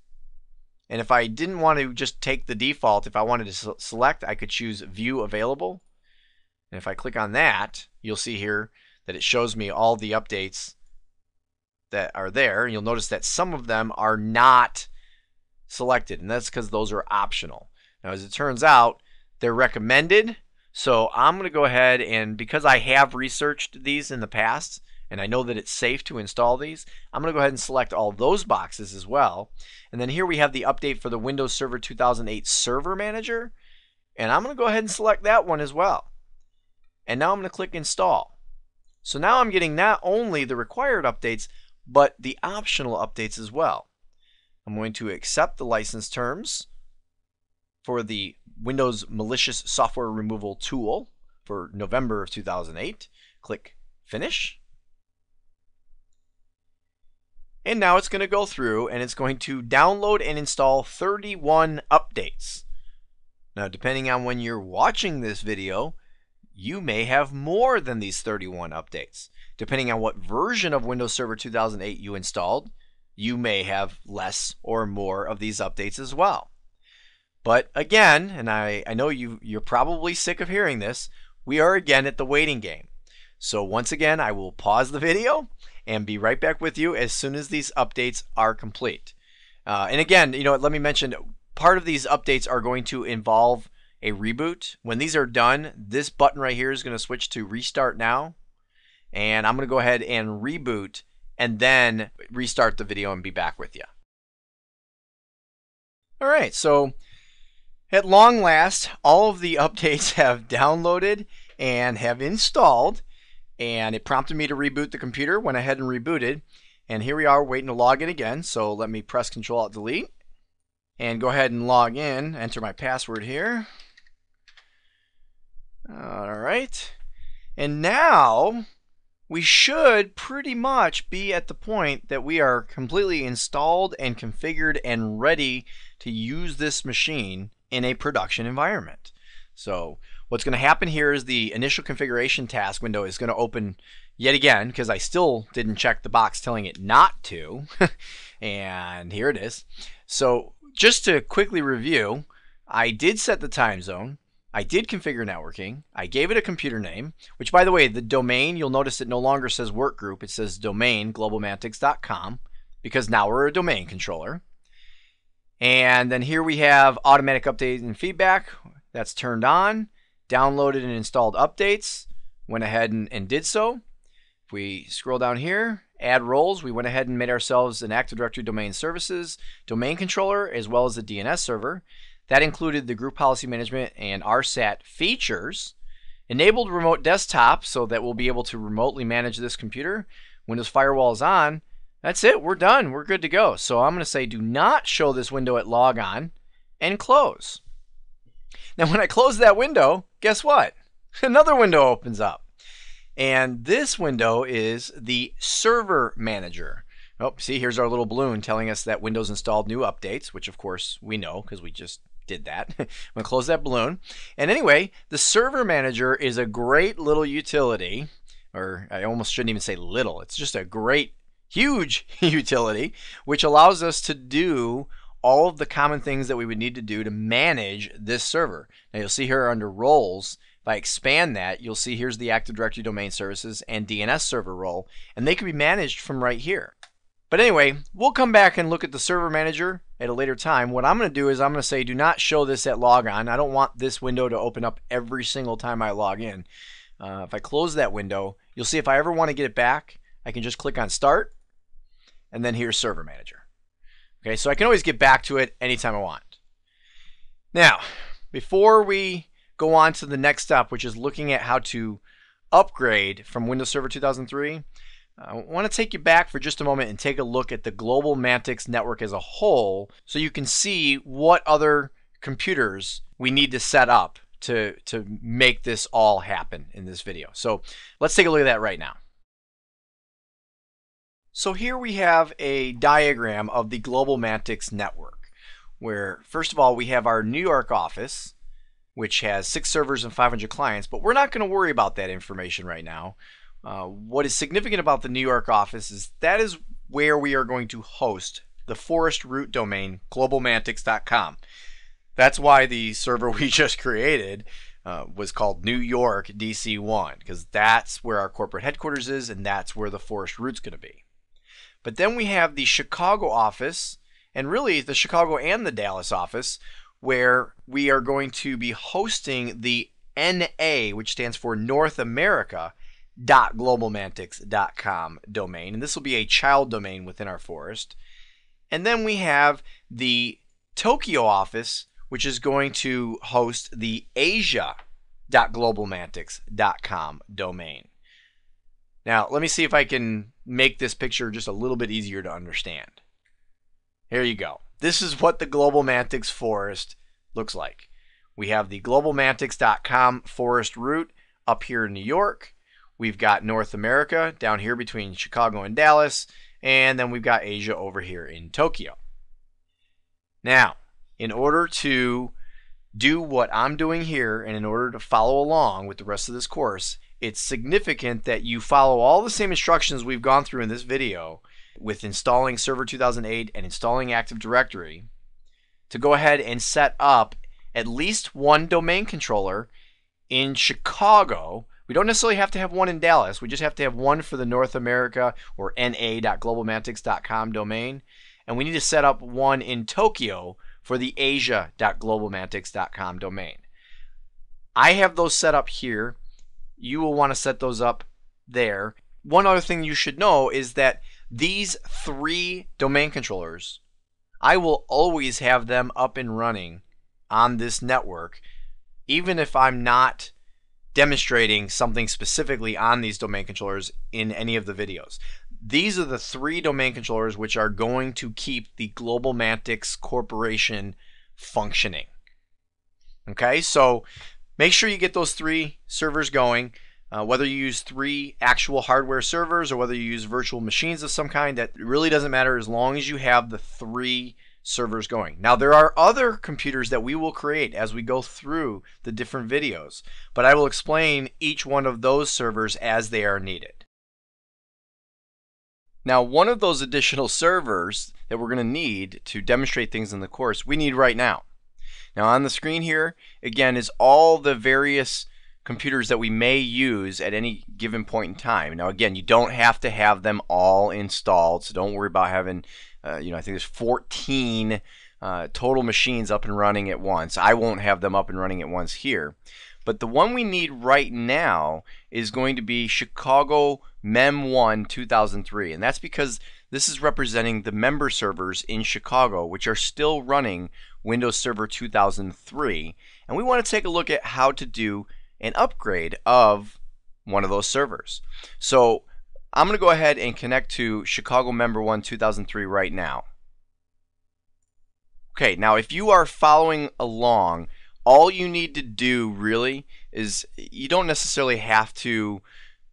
And if I didn't want to just take the default, if I wanted to select, I could choose View Available. And if I click on that, you'll see here that it shows me all the updates that are there. You'll notice that some of them are not selected, and that's because those are optional. Now, as it turns out, they're recommended. So I'm going to go ahead, and because I have researched these in the past, and I know that it's safe to install these, I'm going to go ahead and select all those boxes as well. And then here we have the update for the Windows Server 2008 Server Manager, and I'm going to go ahead and select that one as well. And now I'm going to click Install. So now I'm getting not only the required updates, but the optional updates as well. I'm going to accept the license terms for the Windows Malicious Software Removal Tool for November of 2008. Click Finish. And now it's going to go through and it's going to download and install 31 updates. Now, depending on when you're watching this video, you may have more than these 31 updates. Depending on what version of Windows Server 2008 you installed, you may have less or more of these updates as well. But again, and I know you're probably sick of hearing this, we are again at the waiting game. So once again, I will pause the video and be right back with you as soon as these updates are complete. And again, let me mention, part of these updates are going to involve a reboot. When these are done, this button right here is going to switch to Restart Now. And I'm going to go ahead and reboot and then restart the video and be back with you. All right, so at long last, all of the updates have downloaded and have installed. And it prompted me to reboot the computer. Went ahead and rebooted. And here we are waiting to log in again. So let me press Control-Alt-Delete. And go ahead and log in. Enter my password here. Alright. And now we should pretty much be at the point that we are completely installed and configured and ready to use this machine in a production environment. So what's going to happen here is the initial configuration task window is going to open yet again, because I still didn't check the box telling it not to. And here it is. So just to quickly review, I did set the time zone. I did configure networking. I gave it a computer name, which, by the way, the domain, you'll notice it no longer says workgroup. It says domain globalmantics.com, because now we're a domain controller. And then here we have automatic update and feedback. That's turned on. Downloaded and installed updates. Went ahead and did so. If we scroll down here, add roles, we went ahead and made ourselves an Active Directory Domain Services domain controller as well as a DNS server. That included the group policy management and RSAT features. Enabled remote desktop so that we'll be able to remotely manage this computer. Windows Firewall is on. That's it. We're done. We're good to go. So I'm going to say do not show this window at logon and close. Now when I close that window, guess what? Another window opens up. And this window is the Server Manager. Oh, see, here's our little balloon telling us that Windows installed new updates, which of course we know because we just did that. I'm going to close that balloon. And anyway, the Server Manager is a great little utility, or I almost shouldn't even say little. It's just a great, huge utility, which allows us to do all of the common things that we would need to do to manage this server. Now you'll see here under roles, if I expand that, you'll see here's the Active Directory Domain Services and DNS server role, and they can be managed from right here. But anyway, we'll come back and look at the server manager at a later time. What I'm going to do is I'm going to say do not show this at logon. I don't want this window to open up every single time I log in. If I close that window, you'll see if I ever want to get it back, I can just click on Start, and then here's Server Manager. Okay, so I can always get back to it anytime I want. Now, before we go on to the next step, which is looking at how to upgrade from Windows Server 2003, I want to take you back for just a moment and take a look at the Global Mantix network as a whole so you can see what other computers we need to set up to make this all happen in this video. So let's take a look at that right now. So here we have a diagram of the Global Mantix network, where first of all we have our New York office, which has 6 servers and 500 clients, but we're not going to worry about that information right now. What is significant about the New York office is that is where we are going to host the forest root domain globalmantix.com. That's why the server we just created was called New York DC1, because that's where our corporate headquarters is and that's where the forest root's going to be. But then we have the Chicago office, and really the Chicago and the Dallas office, where we are going to be hosting the NA, which stands for North America, .globalmantix.com domain, and this will be a child domain within our forest. And then we have the Tokyo office, which is going to host the Asia.globalmantix.com domain. Now let me see if I can make this picture just a little bit easier to understand. Here you go. This is what the Global Mantix forest looks like. We have the globalmantix.com forest root up here in New York. We've got North America down here between Chicago and Dallas, and then we've got Asia over here in Tokyo. Now, in order to do what I'm doing here and in order to follow along with the rest of this course, it's significant that you follow all the same instructions we've gone through in this video with installing Server 2008 and installing Active Directory to go ahead and set up at least one domain controller in Chicago. We don't necessarily have to have one in Dallas. We just have to have one for the North America or na.globalmantix.com domain. And we need to set up one in Tokyo for the asia.globalmantix.com domain. I have those set up here. You will want to set those up there. One other thing you should know is that these 3 domain controllers, I will always have them up and running on this network, even if I'm not demonstrating something specifically on these domain controllers in any of the videos. These are the 3 domain controllers which are going to keep the Global Mantix Corporation functioning. Okay, so make sure you get those 3 servers going. Whether you use 3 actual hardware servers or whether you use virtual machines of some kind, that really doesn't matter as long as you have the 3 servers going. Now there are other computers that we will create as we go through the different videos, but I will explain each one of those servers as they are needed. Now one of those additional servers that we're going to need to demonstrate things in the course we need right now. Now on the screen here again is all the various computers that we may use at any given point in time. Now again, you don't have to have them all installed, so don't worry about having I think there's 14 total machines up and running at once. I won't have them up and running at once here. But the one we need right now is going to be Chicago Mem1 2003, and that's because this is representing the member servers in Chicago which are still running Windows Server 2003, and we want to take a look at how to do an upgrade of one of those servers. So I'm going to go ahead and connect to Chicago Mem1 2003 right now. Okay, now if you are following along, all you need to do really is you don't necessarily have to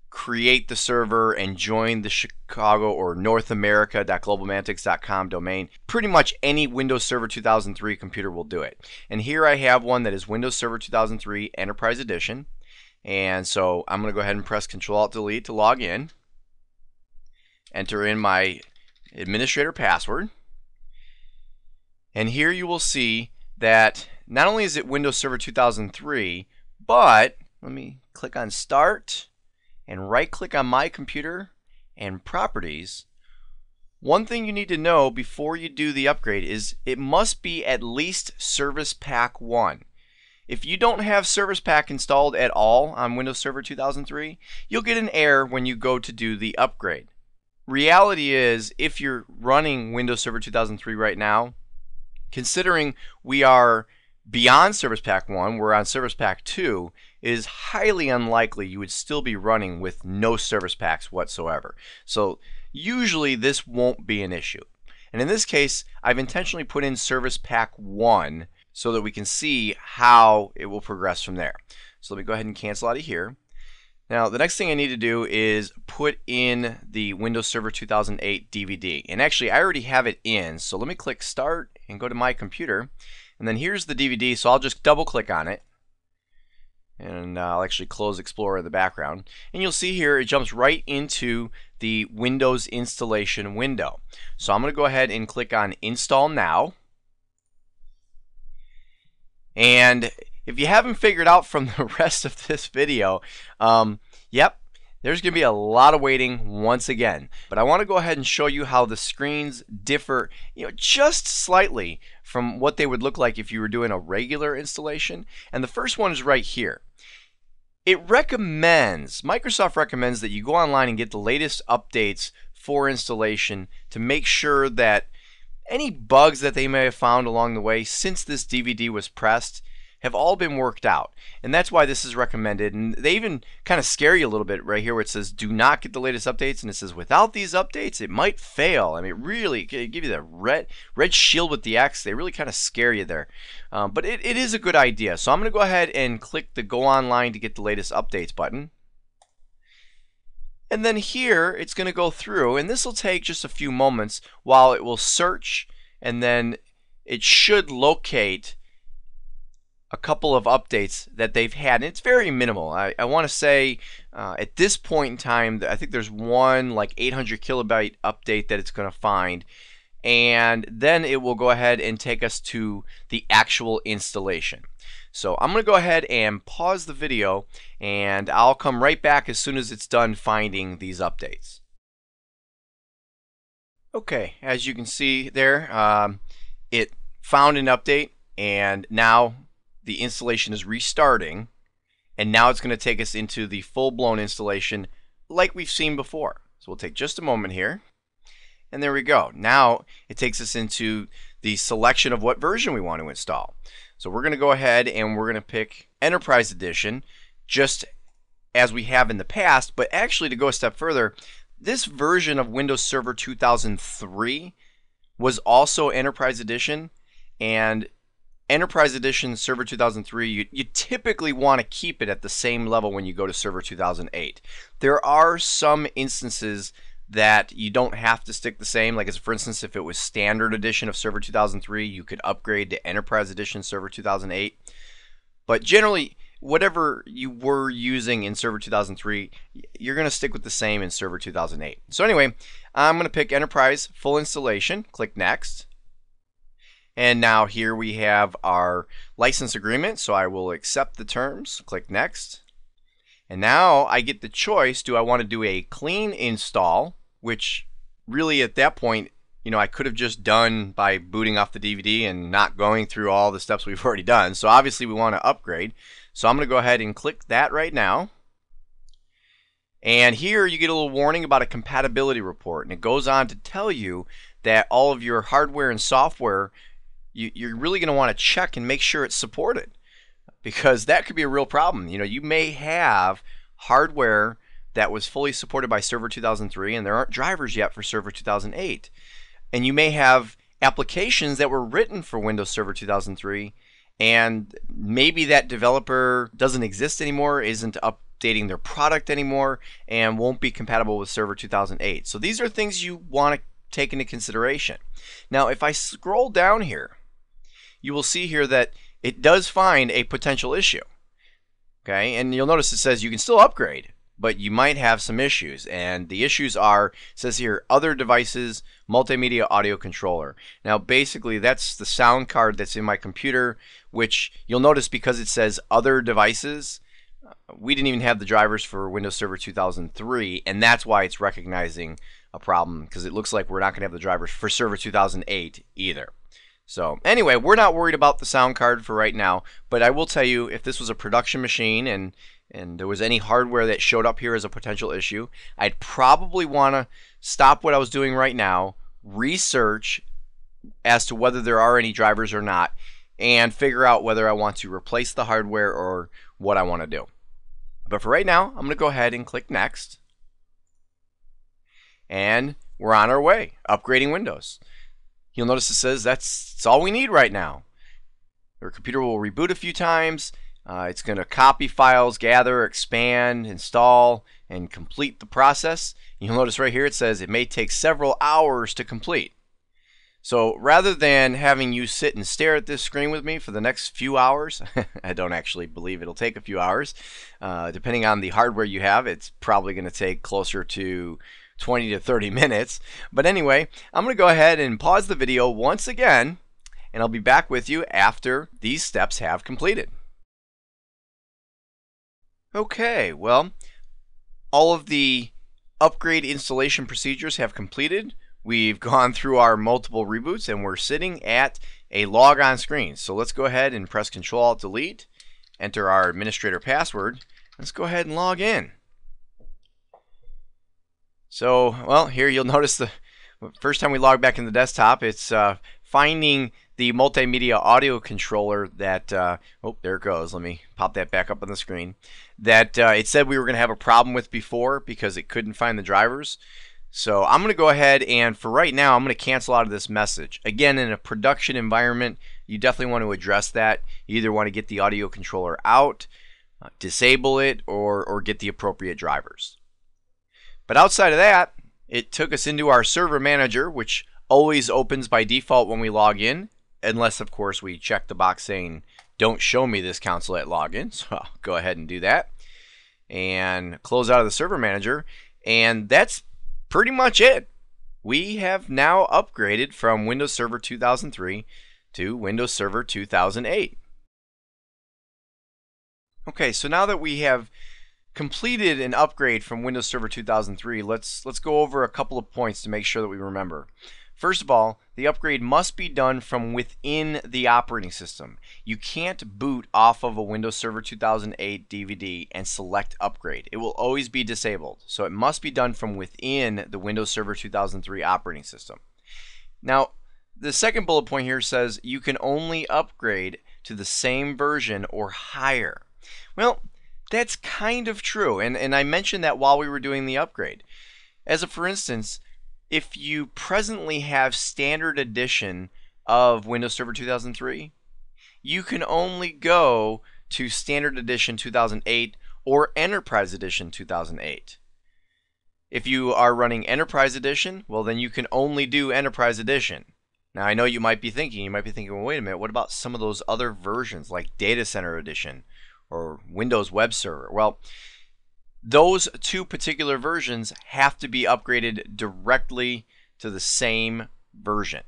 create the server and join the Chicago or North America.globalmantix.com domain. Pretty much any Windows Server 2003 computer will do it. And here I have one that is Windows Server 2003 Enterprise Edition. And so I'm going to go ahead and press Control-Alt-Delete to log in. Enter in my administrator password. And here you will see that not only is it Windows Server 2003, but let me click on Start and right click on My Computer and Properties. One thing you need to know before you do the upgrade is it must be at least Service Pack 1. If you don't have Service Pack installed at all on Windows Server 2003, you'll get an error when you go to do the upgrade. Reality is, if you're running Windows Server 2003 right now, considering we are beyond Service Pack 1, we're on Service Pack 2, it is highly unlikely you would still be running with no Service Packs whatsoever. So usually this won't be an issue. And in this case, I've intentionally put in Service Pack 1 so that we can see how it will progress from there. So let me go ahead and cancel out of here. Now the next thing I need to do is put in the Windows Server 2008 DVD. And actually I already have it in, so let me click Start and go to My Computer. And then here's the DVD, so I'll just double click on it. And I'll actually close Explorer in the background. And you'll see here it jumps right into the Windows installation window. So I'm going to go ahead and click on Install Now. And if you haven't figured out from the rest of this video, yep, there's going to be a lot of waiting once again. But I want to go ahead and show you how the screens differ, just slightly from what they would look like if you were doing a regular installation. And the first one is right here. Microsoft recommends that you go online and get the latest updates for installation to make sure that any bugs that they may have found along the way since this DVD was pressed have all been worked out. And that's why this is recommended. And they even kind of scare you a little bit right here where it says do not get the latest updates, and it says without these updates it might fail. I mean, really give you the red shield with the X. They really kind of scare you there. But it is a good idea. So I'm going to go ahead and click the Go Online to get the latest updates button. And then here it's going to go through, and this will take just a few moments while it will search, and then it should locate a couple of updates that they've had. And it's very minimal. I want to say at this point in time, I think there's one like 800 kilobyte update that it's going to find, and then it will go ahead and take us to the actual installation. So I'm going to go ahead and pause the video, and I'll come right back as soon as it's done finding these updates. Okay, as you can see there, it found an update, and now the installation is restarting, and now it's going to take us into the full-blown installation like we've seen before. So we'll take just a moment here, and there we go. Now it takes us into the selection of what version we want to install. So we're going to go ahead and we're going to pick Enterprise Edition, just as we have in the past. But actually, to go a step further, this version of Windows Server 2003 was also Enterprise Edition, and Enterprise Edition Server 2003, you typically want to keep it at the same level when you go to Server 2008. There are some instances that you don't have to stick the same, like as for instance if it was Standard Edition of Server 2003, you could upgrade to Enterprise Edition Server 2008. But generally, whatever you were using in Server 2003, you're going to stick with the same in Server 2008. So anyway, I'm going to pick Enterprise Full Installation, click Next. And now here we have our license agreement, so I will accept the terms, click Next. And now I get the choice, do I want to do a clean install, which really at that point, I could have just done by booting off the DVD and not going through all the steps we've already done. So obviously we want to upgrade. So I'm going to go ahead and click that right now. And here you get a little warning about a compatibility report, and it goes on to tell you that all of your hardware and software, you're really going to want to check and make sure it's supported, because that could be a real problem. You may have hardware that was fully supported by Server 2003 and there aren't drivers yet for Server 2008. And you may have applications that were written for Windows Server 2003, and maybe that developer doesn't exist anymore, isn't updating their product anymore, and won't be compatible with Server 2008. So these are things you want to take into consideration. Now if I scroll down here, you will see here that it does find a potential issue. Okay, and you'll notice it says you can still upgrade, but you might have some issues. And the issues are, it says here, other devices, multimedia audio controller. Now basically that's the sound card that's in my computer, which you'll notice because it says other devices, we didn't even have the drivers for Windows Server 2003, and that's why it's recognizing a problem, because it looks like we're not going to have the drivers for Server 2008 either. So anyway, we're not worried about the sound card for right now, but I will tell you, if this was a production machine and there was any hardware that showed up here as a potential issue, I'd probably want to stop what I was doing right now, research as to whether there are any drivers or not, and figure out whether I want to replace the hardware or what I want to do. But for right now, I'm going to go ahead and click Next. And we're on our way, upgrading Windows. You'll notice it says that's all we need right now. Your computer will reboot a few times. It's going to copy files, gather, expand, install, and complete the process. You'll notice right here it says it may take several hours to complete. So rather than having you sit and stare at this screen with me for the next few hours, I don't actually believe it'll take a few hours. Depending on the hardware you have, it's probably going to take closer to 20 to 30 minutes. But anyway, I'm going to go ahead and pause the video once again, and I'll be back with you after these steps have completed. Okay, well, all of the upgrade installation procedures have completed. We've gone through our multiple reboots, and we're sitting at a logon screen. So let's go ahead and press Control-Alt-Delete, enter our administrator password. Let's go ahead and log in. So, well, here you'll notice the first time we log back in the desktop, it's finding the multimedia audio controller that, oh, there it goes. Let me pop that back up on the screen. That it said we were going to have a problem with before because it couldn't find the drivers. So I'm going to go ahead and for right now, I'm going to cancel out of this message. Again, in a production environment, you definitely want to address that. You either want to get the audio controller out, disable it, or get the appropriate drivers. But outside of that, it took us into our server manager, which always opens by default when we log in, unless of course we check the box saying don't show me this console at login. So I'll go ahead and do that and close out of the server manager, and that's pretty much it. We have now upgraded from Windows Server 2003 to Windows Server 2008. Okay, so now that we have completed an upgrade from Windows Server 2003, let's go over a couple of points to make sure that we remember. First of all, the upgrade must be done from within the operating system. You can't boot off of a Windows Server 2008 DVD and select upgrade. It will always be disabled. So it must be done from within the Windows Server 2003 operating system. Now, the second bullet point here says you can only upgrade to the same version or higher. Well, that's kind of true, and I mentioned that while we were doing the upgrade. As a for instance, if you presently have Standard Edition of Windows Server 2003, you can only go to Standard Edition 2008 or Enterprise Edition 2008. If you are running Enterprise Edition, well then you can only do Enterprise Edition. Now I know you might be thinking, well, wait a minute, what about some of those other versions like Data Center Edition or Windows Web Server? Well, those two particular versions have to be upgraded directly to the same version.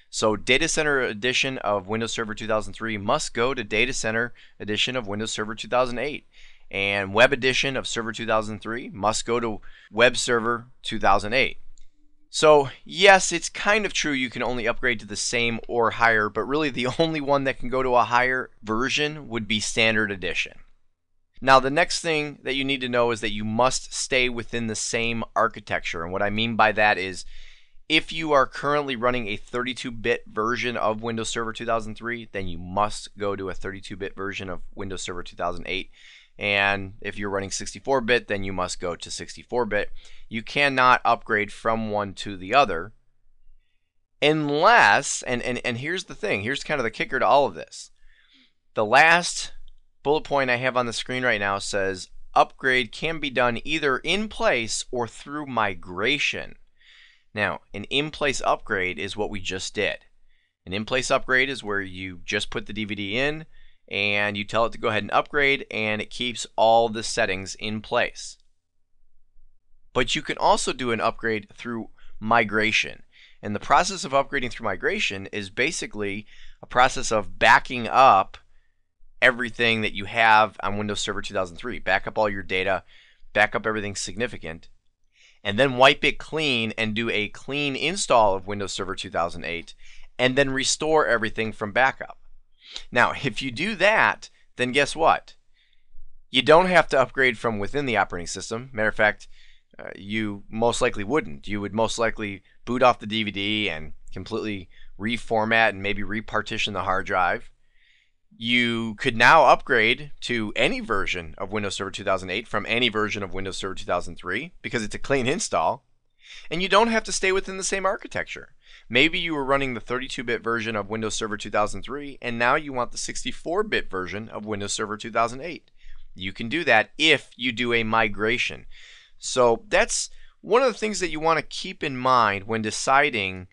So Data Center Edition of Windows Server 2003 must go to Data Center Edition of Windows Server 2008. And Web Edition of Server 2003 must go to Web Server 2008. So yes, it's kind of true you can only upgrade to the same or higher, but really the only one that can go to a higher version would be Standard Edition. Now the next thing that you need to know is that you must stay within the same architecture, and what I mean by that is if you are currently running a 32-bit version of Windows Server 2003, then you must go to a 32-bit version of Windows Server 2008. And if you're running 64-bit, then you must go to 64-bit. You cannot upgrade from one to the other unless, and here's the thing, here's kind of the kicker to all of this. The last bullet point I have on the screen right now says upgrade can be done either in place or through migration. Now, an in-place upgrade is what we just did. An in-place upgrade is where you just put the DVD in and you tell it to go ahead and upgrade, and it keeps all the settings in place. But you can also do an upgrade through migration. And the process of upgrading through migration is basically a process of backing up everything that you have on Windows Server 2003. Back up all your data, back up everything significant, and then wipe it clean and do a clean install of Windows Server 2008, and then restore everything from backup. Now, if you do that, then guess what? You don't have to upgrade from within the operating system. Matter of fact, you most likely wouldn't. You would most likely boot off the DVD and completely reformat and maybe repartition the hard drive. You could now upgrade to any version of Windows Server 2008 from any version of Windows Server 2003 because it's a clean install. And you don't have to stay within the same architecture. Maybe you were running the 32-bit version of Windows Server 2003 and now you want the 64-bit version of Windows Server 2008. You can do that if you do a migration. So that's one of the things that you want to keep in mind when deciding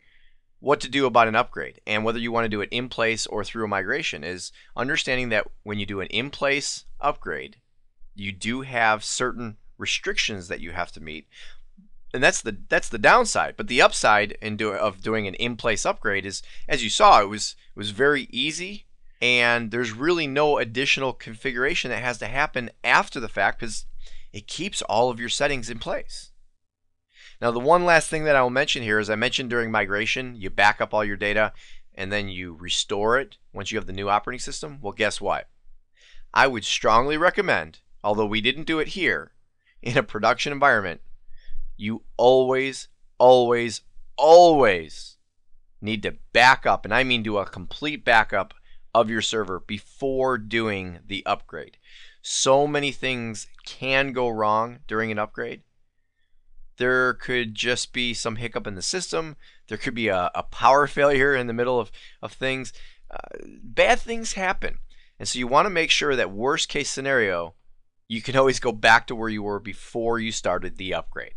what to do about an upgrade, and whether you want to do it in place or through a migration, is understanding that when you do an in place upgrade, you do have certain restrictions that you have to meet, and that's the downside. But the upside of doing an in place upgrade is, as you saw, it was very easy, and there's really no additional configuration that has to happen after the fact because it keeps all of your settings in place. Now, the one last thing that I will mention here is I mentioned during migration, you back up all your data and then you restore it once you have the new operating system. Well, guess what? I would strongly recommend, although we didn't do it here, in a production environment, you always, always, always need to back up, and I mean do a complete backup of your server before doing the upgrade. So many things can go wrong during an upgrade. There could just be some hiccup in the system. There could be a power failure in the middle of things. Bad things happen. And so you want to make sure that worst case scenario, you can always go back to where you were before you started the upgrade.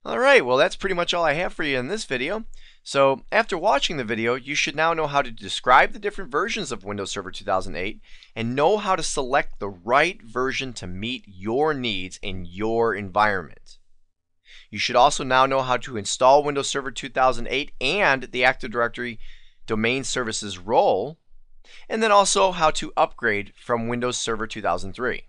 Alright, well that's pretty much all I have for you in this video. So after watching the video, you should now know how to describe the different versions of Windows Server 2008 and know how to select the right version to meet your needs in your environment. You should also now know how to install Windows Server 2008 and the Active Directory Domain Services role, and then also how to upgrade from Windows Server 2003.